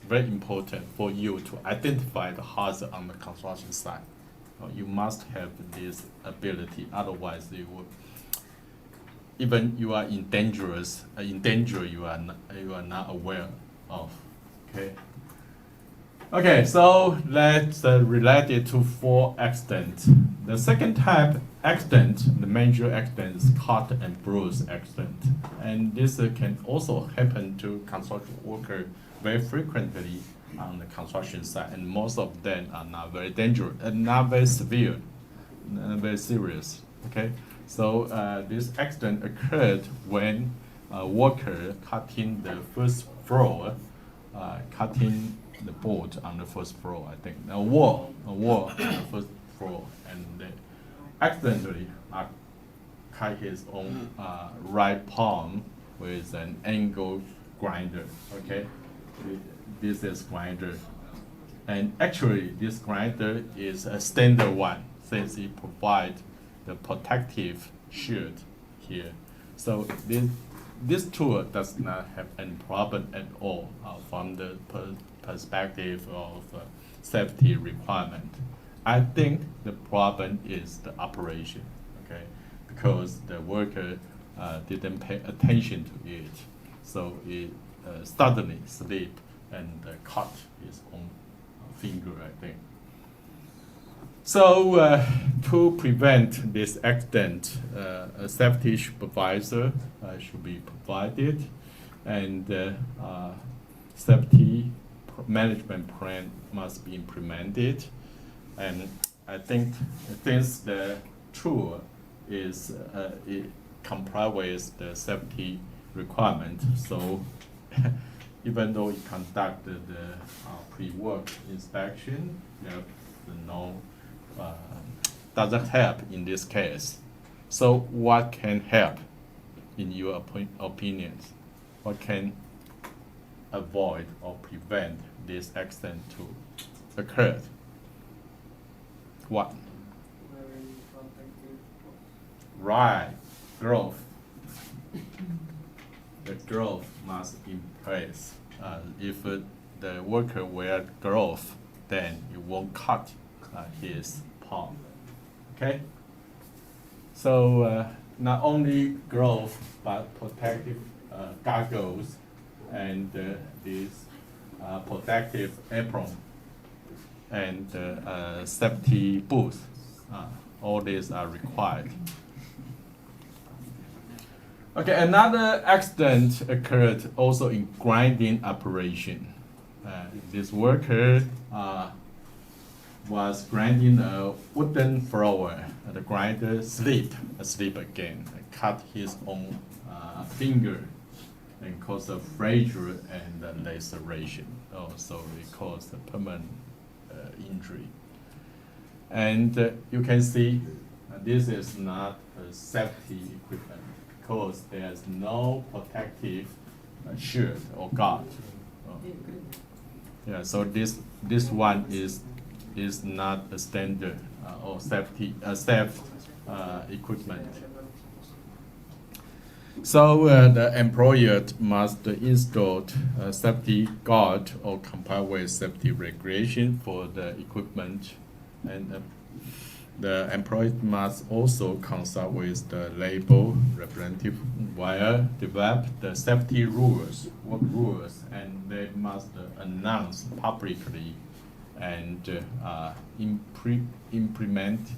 very important for you to identify the hazard on the construction site. You must have this ability, otherwise you will, even you are in danger you are not aware of. Okay. Okay, so let's relate it to 4 accidents. The second type accident, the major accident, is cut and bruise accident, and this can also happen to construction worker very frequently on the construction site, and most of them are not very dangerous and not very severe, very serious. Okay, so this accident occurred when a worker cutting the first floor, cutting the board on the first floor, I think, a wall on the first floor, and accidentally cut his own right palm with an angle grinder. Okay, this is grinder, and actually this grinder is a standard one since it provides the protective shield here. So this tool does not have any problem at all from the perspective of safety requirement. I think the problem is the operation, okay, because the worker didn't pay attention to it, so it suddenly slipped and cut his own finger, I think. So to prevent this accident, a safety supervisor should be provided, and safety management plan must be implemented. And I think since the tool is it comply with the safety requirement, so even though it conducted the pre-work inspection, doesn't help in this case. So what can help in your opinions? What can avoid or prevent this accident to occur? What? Wearing protective clothes. Right, glove. The glove must be in place. If the worker wear glove, then you won't cut his palm. Okay? So not only glove, but protective goggles and this protective apron and safety boots. All these are required. Okay, another accident occurred also in grinding operation. This worker was grinding a wooden floor. The grinder slipped again, cut his own finger, and caused a fracture and laceration. So it caused a permanent injury. And you can see this is not a safety equipment because there's no protective shield or guard. Yeah, so this one is not a standard or safe equipment. So the employer must install a safety guard or comply with safety regulation for the equipment, and the employee must also consult with the labor representative while develop the safety rules, work rules, and they must announce publicly and implement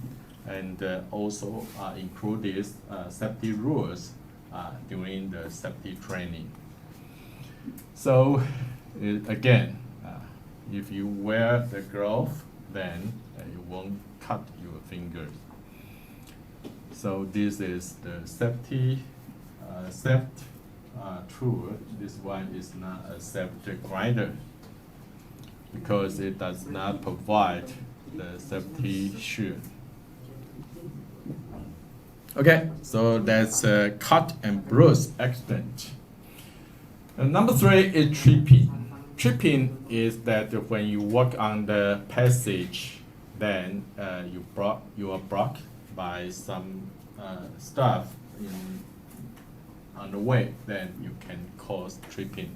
and also include these safety rules during the safety training. So again, if you wear the glove, then you won't cut your fingers. So this is the safety tool. This one is not a safety grinder because it does not provide the safety shield. Okay, so that's a cut and bruise accident. Number 3 is tripping. Tripping is that when you walk on the passage, then you are blocked by some stuff on the way, then you can cause tripping.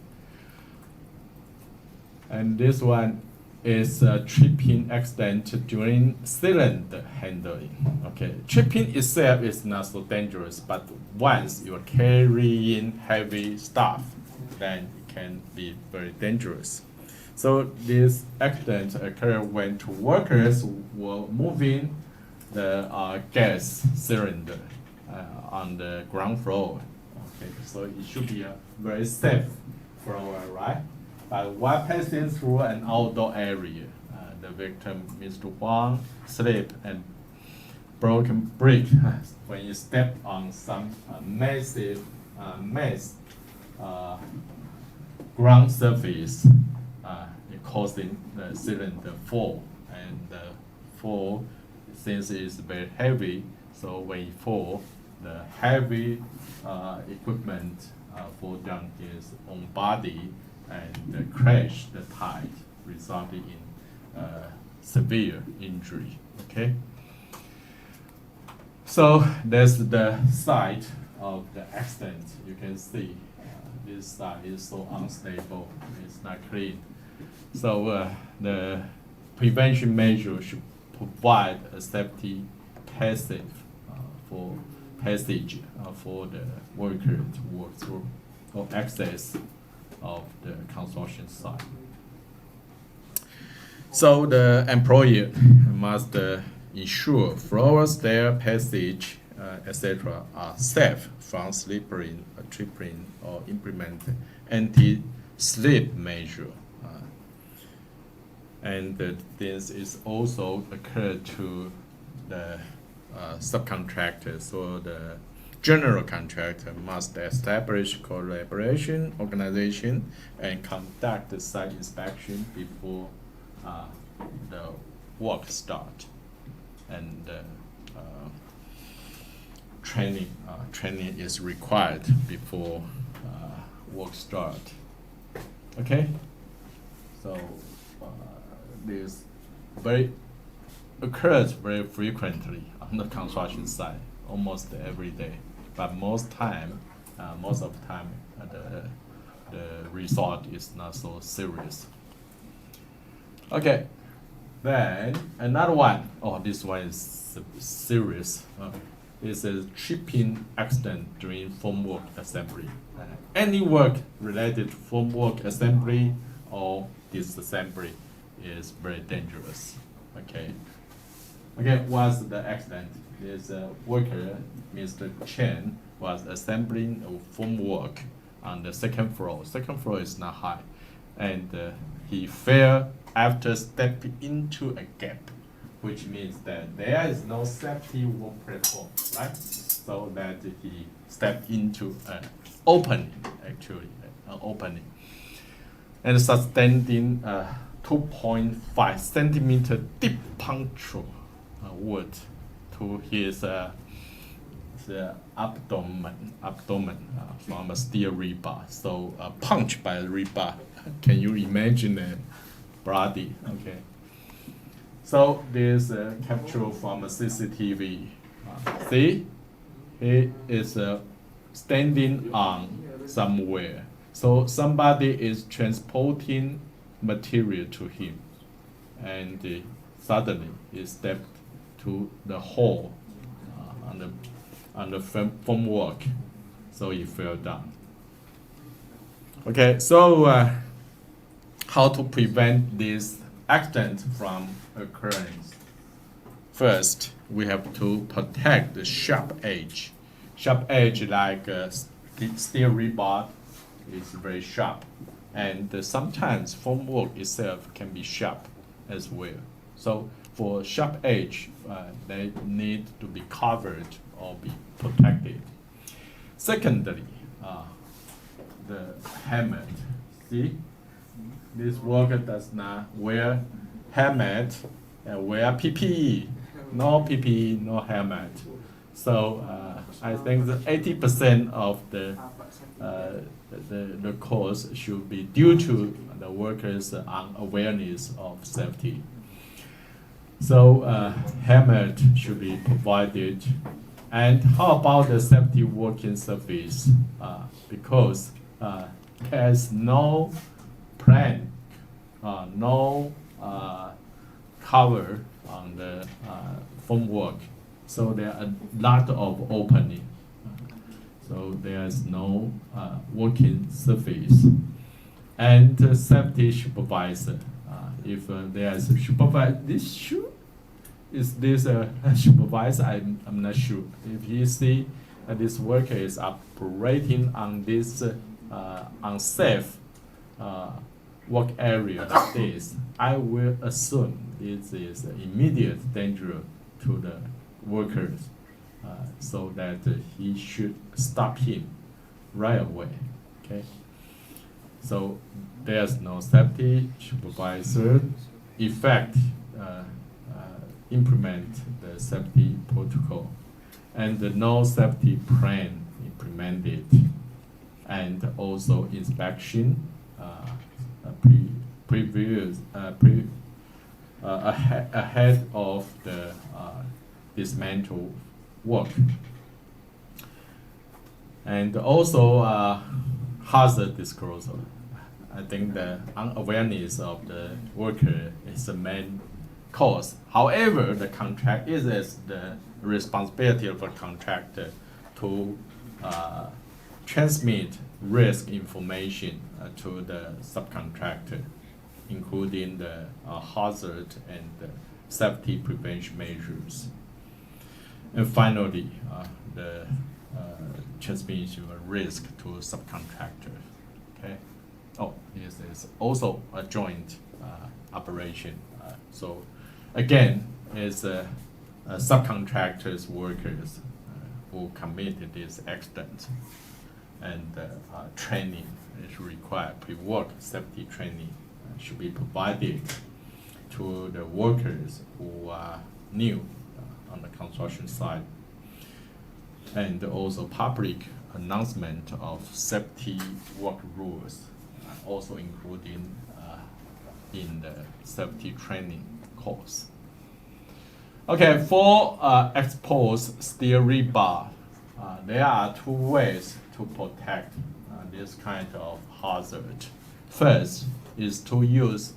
And this one is a tripping accident during cylinder handling. Okay, tripping itself is not so dangerous, but once you are carrying heavy stuff, then it can be very dangerous. So this accident occurred when 2 workers were moving the gas cylinder on the ground floor. Okay, so it should be a very safe floor, right? But while passing through an outdoor area, the victim, Mr. Huang, slipped and broken brick when he stepped on some massive ground surface, causing the cylinder fall. And the fall, since it's very heavy, so when it fall, the heavy equipment fall down his own body and crash the tide, resulting in severe injury. Okay. So that's the site of the accident. You can see this site is so unstable, it's not clean. So the prevention measure should provide a safety passage for the worker to work through or access of the construction site. So the employer must ensure floor, stair, passage, etc. are safe from slipping, tripping, or implement anti-slip measure. And this is also occurred to the subcontractors. So the general contractor must establish collaboration, organization, and conduct the site inspection before the work start. And training is required before work start. Okay, so this occurs very frequently on the construction site, almost every day. But most of the time, the result is not so serious. Okay, then another one. Oh, this one is serious. Is a tripping accident during formwork assembly. Any work related to formwork assembly or disassembly is very dangerous. Okay. Okay, what's the accident? This worker, Mr. Chen, was assembling a formwork on the second floor. Second floor is not high, and he fell after stepping into a gap, which means that there is no safety work platform, right? So that he stepped into an opening, actually, an opening, and sustaining 2.5 centimeter deep puncture wound to his the abdomen from a steel rebar. So punched by a rebar. Can you imagine the bloody? Okay. So this capture from a CCTV. See, he is standing on somewhere. So somebody is transporting material to him, and suddenly he stepped to the hole on the formwork, so he fell down. Okay, so how to prevent this accident from occurring? First, we have to protect the sharp edge. Sharp edge, like steel rebar, is very sharp, and sometimes formwork itself can be sharp as well. So for sharp edge, they need to be covered or be protected. Secondly, the helmet. See, this worker does not wear helmet and wear PPE. No PPE, no helmet. So I think that 80% of the cause should be due to the workers' unawareness of safety. So helmet should be provided. And how about the safety working surface? Because there's no plan, no cover on the formwork, so there are a lot of opening. So there's no working surface. And the safety supervisor, if there's a supervisor, is this a supervisor? I'm not sure. If he see this worker is operating on this unsafe work area like this, I will assume this is immediate danger to the workers, so that he should stop him right away. Okay. So there's no safety supervisor effect. Implement the safety protocol, and no safety plan implemented, and also inspection ahead of the dismantle work, and also hazard disclosure. I think the unawareness of the worker is the main cause. However, the contract is the responsibility of the contractor to transmit risk information to the subcontractor, including the hazard and the safety prevention measures. And finally, the transmission of risk to subcontractor. Okay. Oh, this is also a joint operation. So again, it's subcontractors, workers who committed this accident, and training is required. Pre-work safety training should be provided to the workers who are new on the construction site, and also public announcement of safety work rules also including in the safety training course. Okay, for exposed steel rebar, there are two ways to protect this kind of hazard. First is to use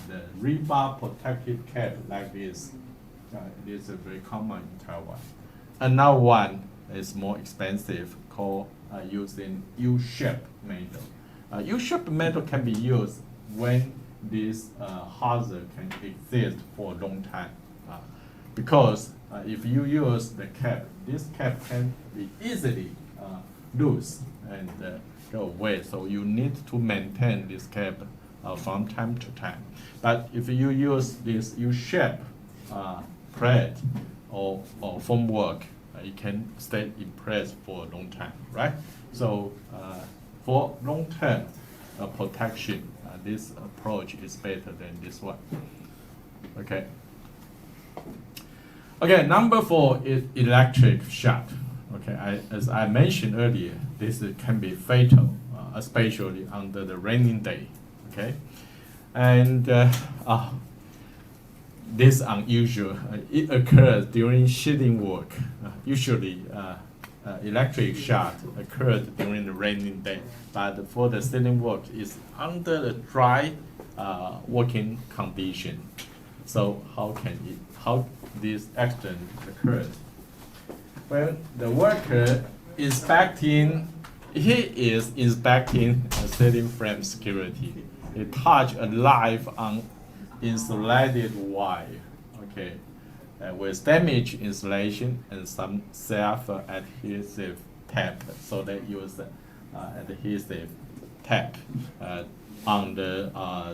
the rebar protective cap like this. It is very common in Taiwan. Another one is more expensive, called using U-shaped metal. U-shaped metal can be used when this hazard can exist for a long time. Because if you use the cap, this cap can be easily loose and go away. So you need to maintain this cap from time to time. But if you use this U-shape plate or formwork, it can stay in place for a long time, right? So for long-term protection, this approach is better than this one. Okay. Okay, number 4 is electric shock. Okay, as I mentioned earlier, this can be fatal, especially under the raining day. Okay, and this unusual. It occurs during sheathing work. Usually, electric shock occurred during the raining day, but for the sheathing work, it's under the dry working condition. So how this accident occurred? Well, the worker he is inspecting a ceiling frame security. He touched a live on insulated wire, okay, with damaged insulation and some self-adhesive tape. So they use adhesive tape on the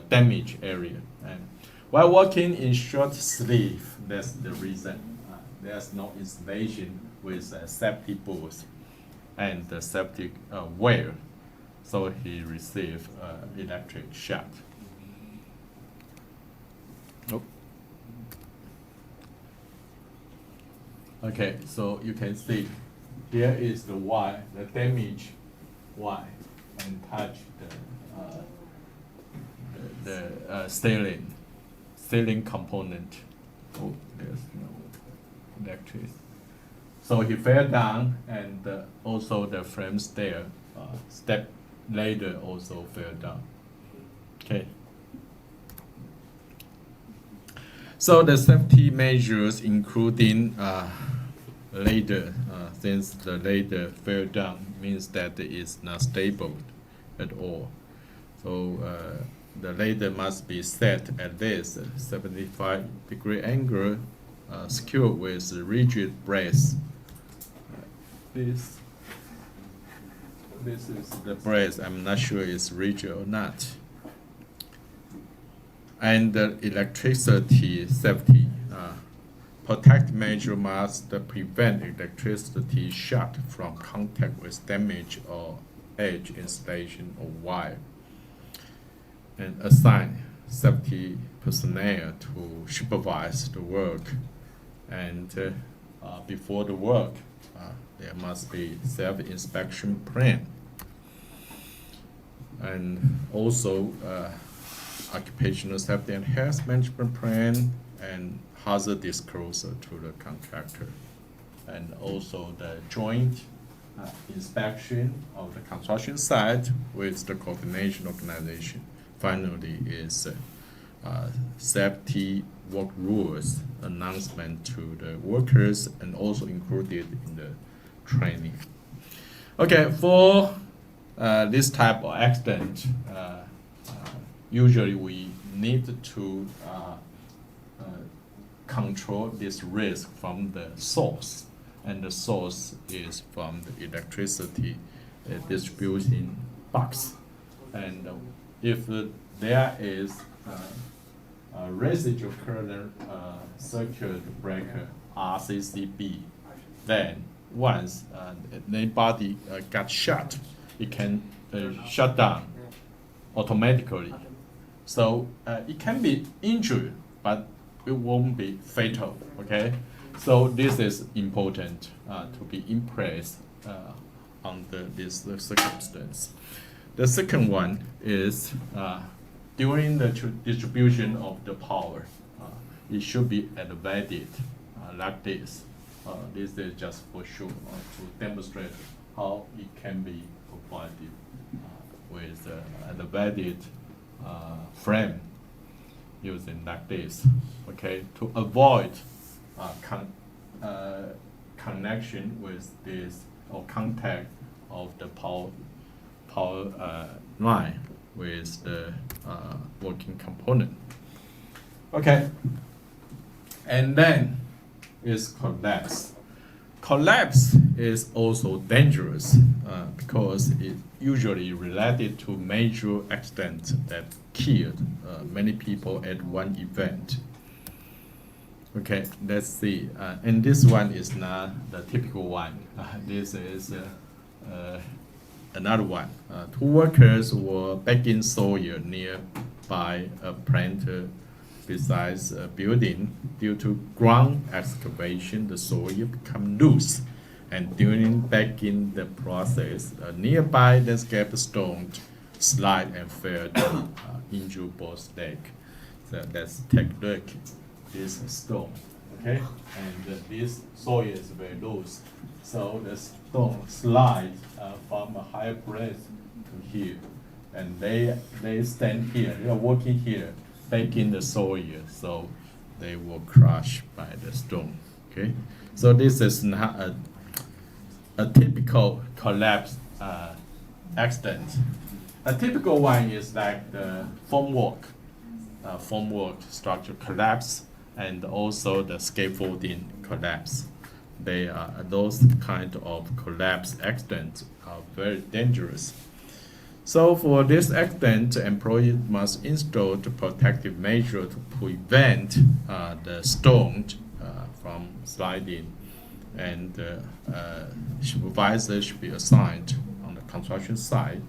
damaged area. And while working in short sleeve, that's the reason. There's no insulation with safety boots and the safety wear. So he received electric shock. Nope. Okay, so you can see here is the wire, the damaged wire, and touch the ceiling component. Oh, there's no electricity. So he fell down, and also the frame stair step later also fell down. Okay. So the safety measures, including ladder, since the ladder fell down, means that it is not stable at all. So the ladder must be set at least 75-degree angle, secured with rigid brace. This is the brace. I'm not sure it's rigid or not. And the electricity safety. Protect measure must prevent electricity shock from contact with damaged or edge insulation or wire. And assign safety personnel to supervise the work. And before the work, there must be self-inspection plan. And also occupational safety and health management plan and hazard disclosure to the contractor. And also the joint inspection of the construction site with the coordination organization. Finally is safety work rules announcement to the workers and also included in the training. Okay, for this type of accident, usually we need to control this risk from the source, and the source is from the electricity distribution box. And if there is a residual current circuit breaker RCCB, then once the body got shut, it can shut down automatically. So it can be injured, but it won't be fatal. Okay, so this is important to be in place under this circumstance. The second one is during the distribution of the power, it should be elevated like this. This is just for sure to demonstrate how it can be provided with elevated frame using like this. Okay, to avoid connection with this or contact of the power line with the working component. Okay, and then is collapse. Collapse is also dangerous because it usually related to major accident that killed many people at one event. Okay, let's see. And this one is not the typical one. This is another one. Two workers were bagging soil nearby a plant besides a building. Due to ground excavation, the soil became loose. And during bagging the process, a nearby landscape stone slide and fell to injure both legs. So let's take a look. This stone, okay, and this soil is very loose, so the stone slide from a higher place to here, and they stand here. They are working here, baking the soil, so they will crush by the stone. Okay, so this is not a typical collapse accident. A typical one is like the formwork structure collapse, and also the scaffolding collapse. They are those kind of collapse accidents are very dangerous. So for this accident, the employee must install the protective measure to prevent the stone from sliding, and supervisor should be assigned on the construction site,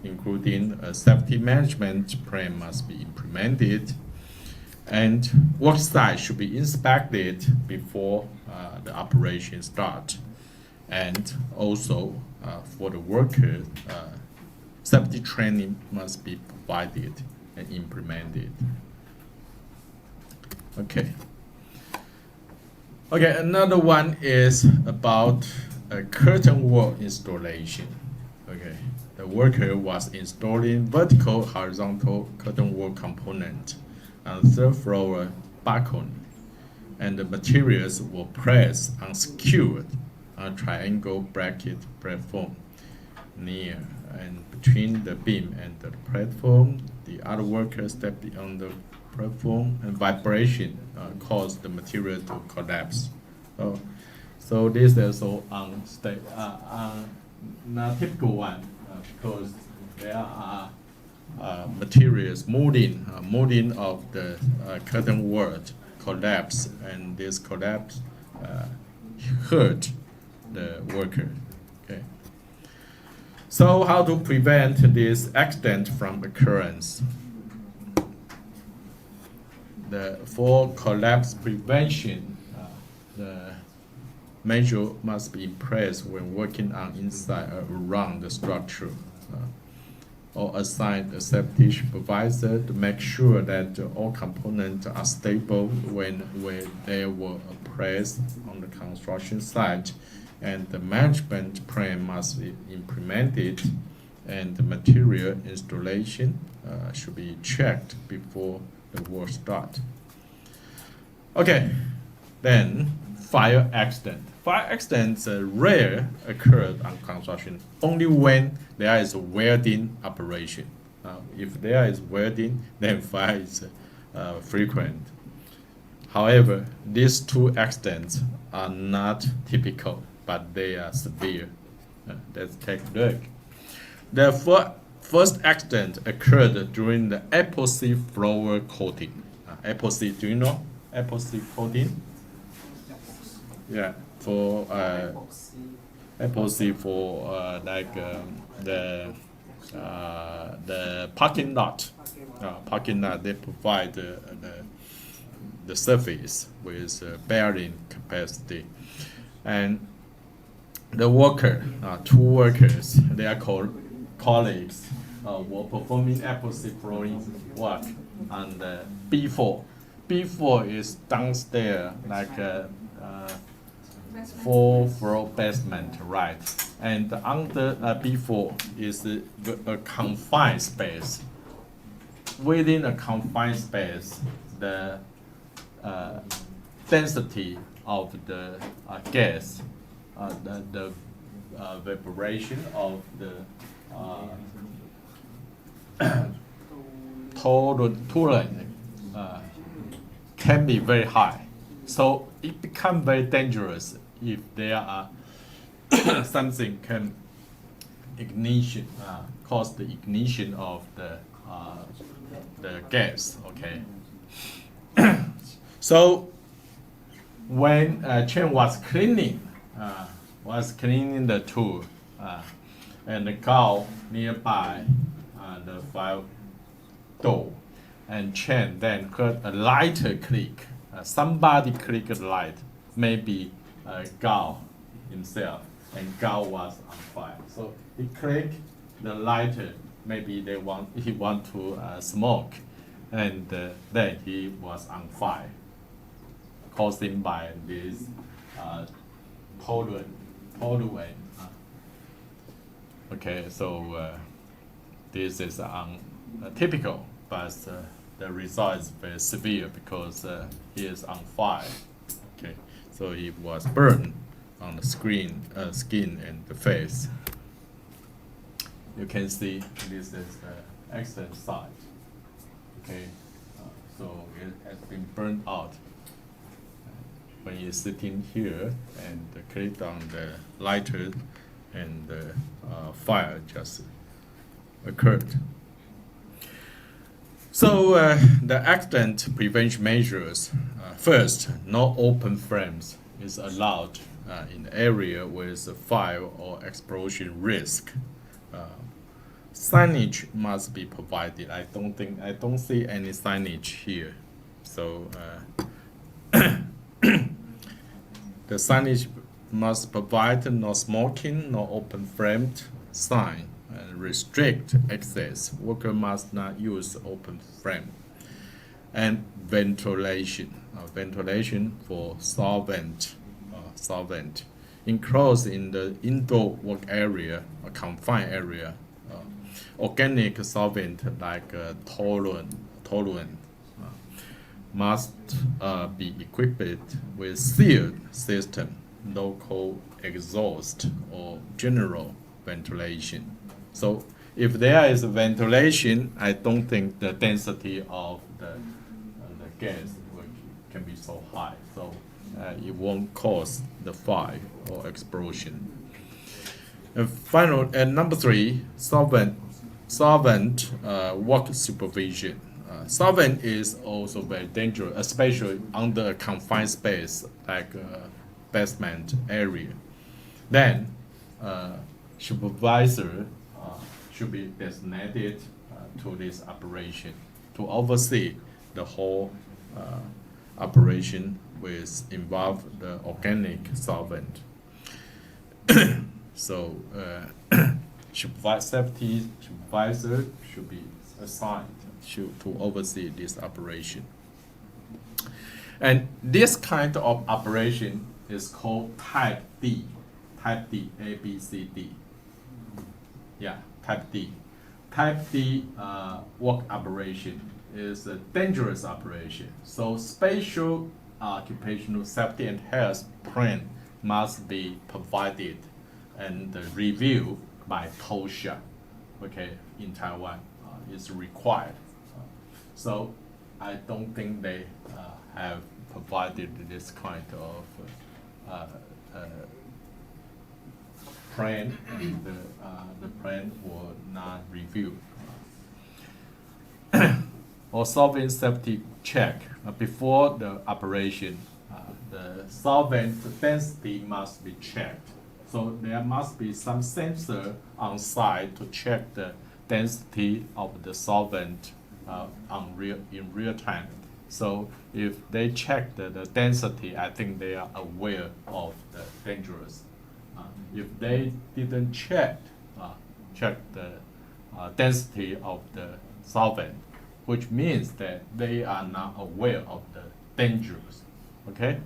including a safety management plan must be implemented, and work site should be inspected before the operation start, and also for the worker, safety training must be provided and implemented. Okay. Okay, another one is about a curtain wall installation. Okay, the worker was installing vertical horizontal curtain wall component on third floor balcony, and the materials were pressed and secured on a triangle bracket platform near and between the beam and the platform. The other worker stepped on the platform, and vibration caused the material to collapse. So this is also not typical one because there are materials molding of the curtain wall collapse, and this collapse hurt the worker. Okay. So how to prevent this accident from occurrence? For collapse prevention, the measure must be in place when working on inside or around the structure, or assign a safety supervisor to make sure that all components are stable when they were placed on the construction site, and the management plan must be implemented, and the material installation should be checked before the work start. Okay, then fire accident. Fire accidents rare occurred on construction only when there is a welding operation. If there is welding, then fire is frequent. However, these two accidents are not typical, but they are severe. Let's take a look. The first accident occurred during the epoxy floor coating. Epoxy, do you know epoxy coating? Yeah, for epoxy for like the parking lot. Parking lot, they provide the surface with bearing capacity, and the worker, two workers, they are called colleagues. were performing epoxy flooring work on the B4. B4 is downstairs, like a 4-floor basement, right? And under B4 is a confined space. Within a confined space, the density of the gas, the vibration of the tolerant can be very high. So it becomes very dangerous if there are something can ignition, cause the ignition of the gas, okay? So when Chen was cleaning the tool, and the cow nearby the fire door, and Chen then heard a lighter click. Somebody clicked the light, maybe Gao himself, and Gao was on fire. So he clicked the lighter. Maybe he want to smoke, and then he was on fire, caused by this polluant. Okay, so this is typical, but the result is very severe because he is on fire. Okay, so he was burned on the skin and the face. You can see this is the accident site. Okay, so it has been burned out. When you're sitting here and click on the lighter, and the fire just occurred. So the accident prevention measures: first, no open flames is allowed in area with fire or explosion risk. Signage must be provided. I don't see any signage here. So the signage must provide no smoking, no open framed sign, and restrict access. Worker must not use open frame. And ventilation. Ventilation for solvent. Enclosed in the indoor work area, a confined area. Organic solvent like toluene must be equipped with sealed system, local exhaust, or general ventilation. So if there is ventilation, I don't think the density of the gas can be so high. So it won't cause the fire or explosion. And number 3, solvent work supervision. Solvent is also very dangerous, especially under a confined space like a basement area. Then supervisor should be designated to this operation to oversee the whole operation with involve the organic solvent. So safety supervisor should be assigned to oversee this operation. And this kind of operation is called type D, A, B, C, D. Yeah, type D. Type D work operation is a dangerous operation. So special occupational safety and health plan must be provided and reviewed by TOSHA, okay, in Taiwan is required. So I don't think they have provided this kind of plan, and the plan was not reviewed. Or solvent safety check before the operation, the solvent density must be checked. So there must be some sensor on site to check the density of the solvent in real time. So if they check the density, I think they are aware of the dangerous. If they didn't check the density of the solvent, which means that they are not aware of the dangers. Okay.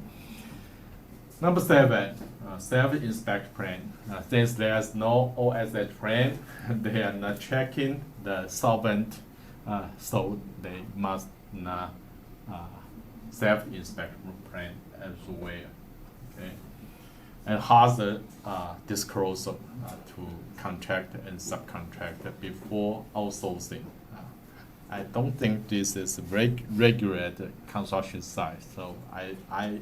Number 7, self-inspect plan. Since there's no OSH plan, they are not checking the solvent, so they must not self-inspect plan as well. Okay, and hazard disclosure to contractor and subcontractor before outsourcing. I don't think this is regular at the construction site, so I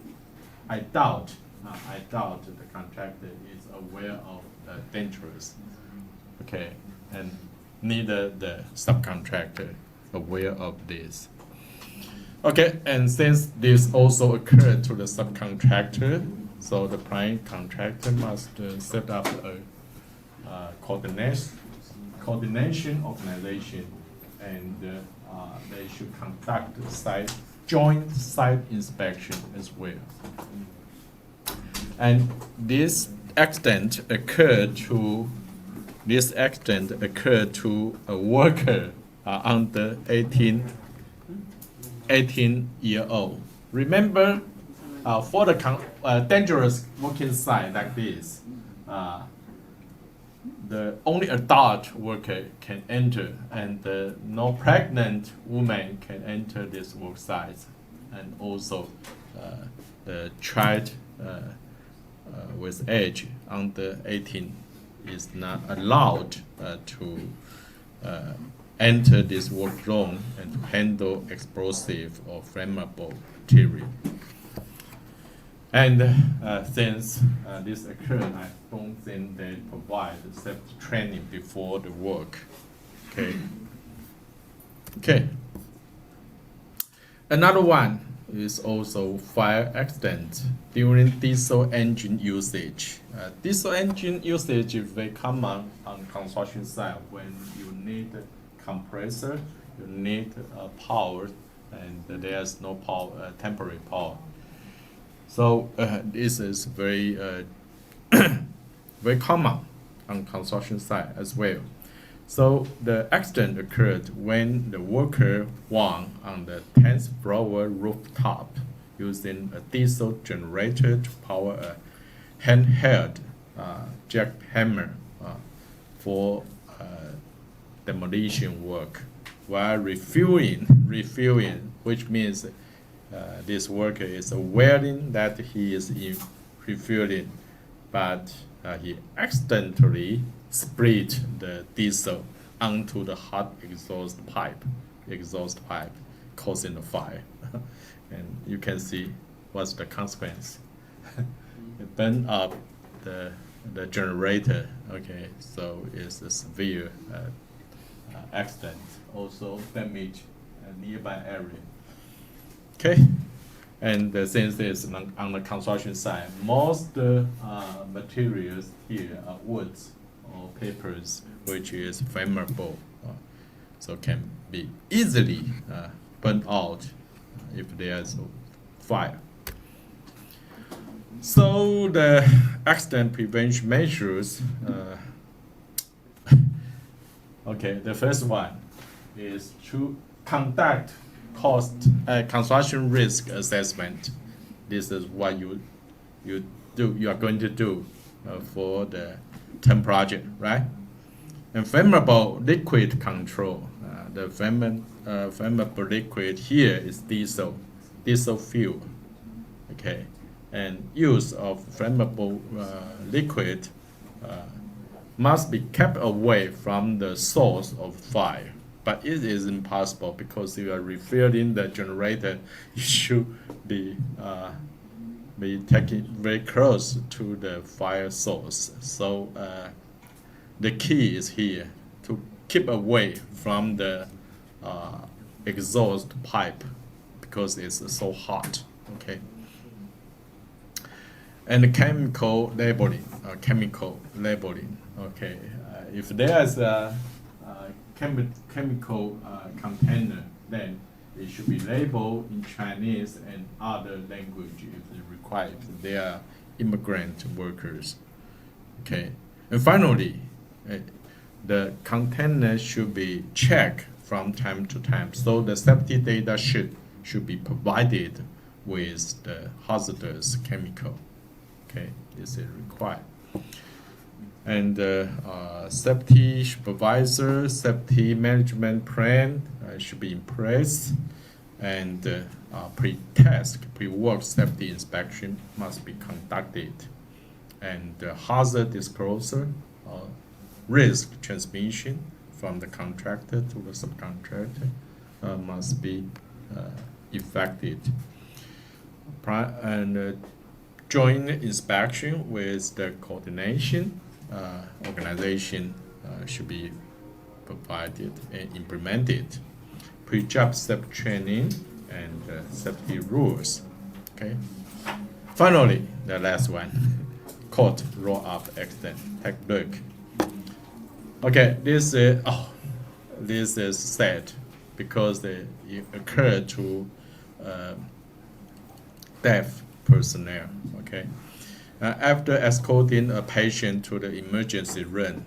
doubt the contractor is aware of the dangers. Okay, and neither the subcontractor aware of this. Okay, and since this also occurred to the subcontractor, so the prime contractor must set up a coordination organization, and they should conduct joint site inspection as well. And this accident occurred to a worker under 18-year-old. Remember, for the dangerous working site like this, the only adult worker can enter, and no pregnant woman can enter this work site, and also the child with age under 18 is not allowed to enter this work zone and to handle explosive or flammable material. And since this occurred, I don't think they provide safety training before the work. Okay. Okay. Another one is also fire accident during diesel engine usage. Diesel engine usage is very common on construction site when you need a compressor, you need power, and there's no power, temporary power. So this is very very common on construction site as well. So the accident occurred when the worker was on the 10th floor rooftop using a diesel generator to power a handheld jackhammer for demolition work while refueling, which means this worker is aware that he is refueling, but he accidentally split the diesel onto the hot exhaust pipe, causing the fire. And you can see what's the consequence. It burned up the generator. Okay, so it's a severe accident. Also damage a nearby area. Okay, and since it's on the construction site, most materials here are woods or papers, which is flammable, so can be easily burnt out if there's fire. So the accident prevention measures. Okay, the first one is to conduct construction risk assessment. This is what you are going to do for the term project, right? And flammable liquid control. The flammable liquid here is diesel fuel. Okay, and use of flammable liquid must be kept away from the source of fire. But it is impossible because you are refueling the generator. You should be taken very close to the fire source. So the key is here to keep away from the exhaust pipe because it's so hot. Okay. And the chemical labeling. Okay. If there's a chemical container, then it should be labeled in Chinese and other language if required. They are immigrant workers. Okay, and finally, the container should be checked from time to time. So the safety data should be provided with the hazardous chemical. Okay, this is required. And safety supervisor, safety management plan should be in place, and pre-test, pre-work safety inspection must be conducted, and hazard disclosure, risk transmission from the contractor to the subcontractor must be effected. And joint inspection with the coordination organization should be provided and implemented. Pre-job safety training and safety rules. Okay. Finally, the last one, caught roll-up accident. Take a look. Okay, this is sad because it occurred to deaf personnel. Okay. After escorting a patient to the emergency room,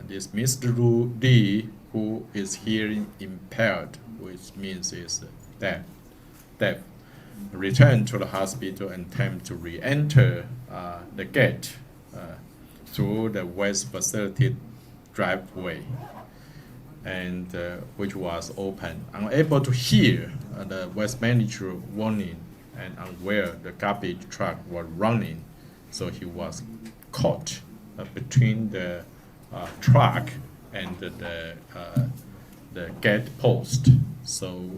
this Mr. Lee, who is hearing impaired, which means is deaf, returned to the hospital and attempt to re-enter the gate through the west facility driveway, and which was open. Unable to hear the west manager warning and unaware the garbage truck was running, so he was caught between the truck and the gate post. So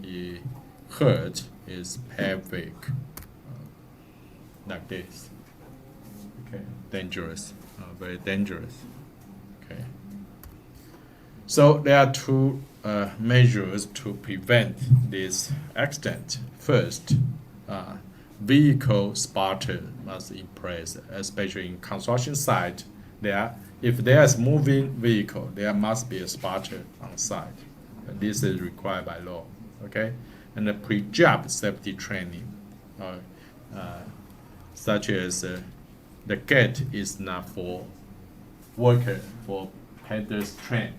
he hurt his pelvic like this. Okay, dangerous, very dangerous. Okay. So there are two measures to prevent this accident. First, vehicle spotter must in place, especially in construction site. If there is moving vehicle, there must be a spotter on site. And this is required by law. Okay, and the pre-job safety training, such as the gate is not for worker, for pedestrians train.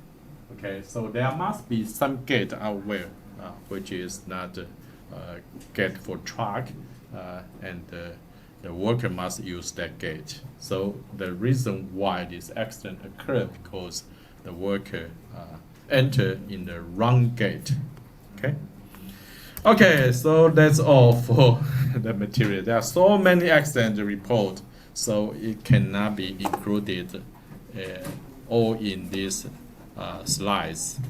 Okay, so there must be some gate out there, which is not gate for truck, and the worker must use that gate. So the reason why this accident occurred because the worker entered in the wrong gate. Okay. Okay, so that's all for the material. There are so many accident report, so it cannot be included all in these slides.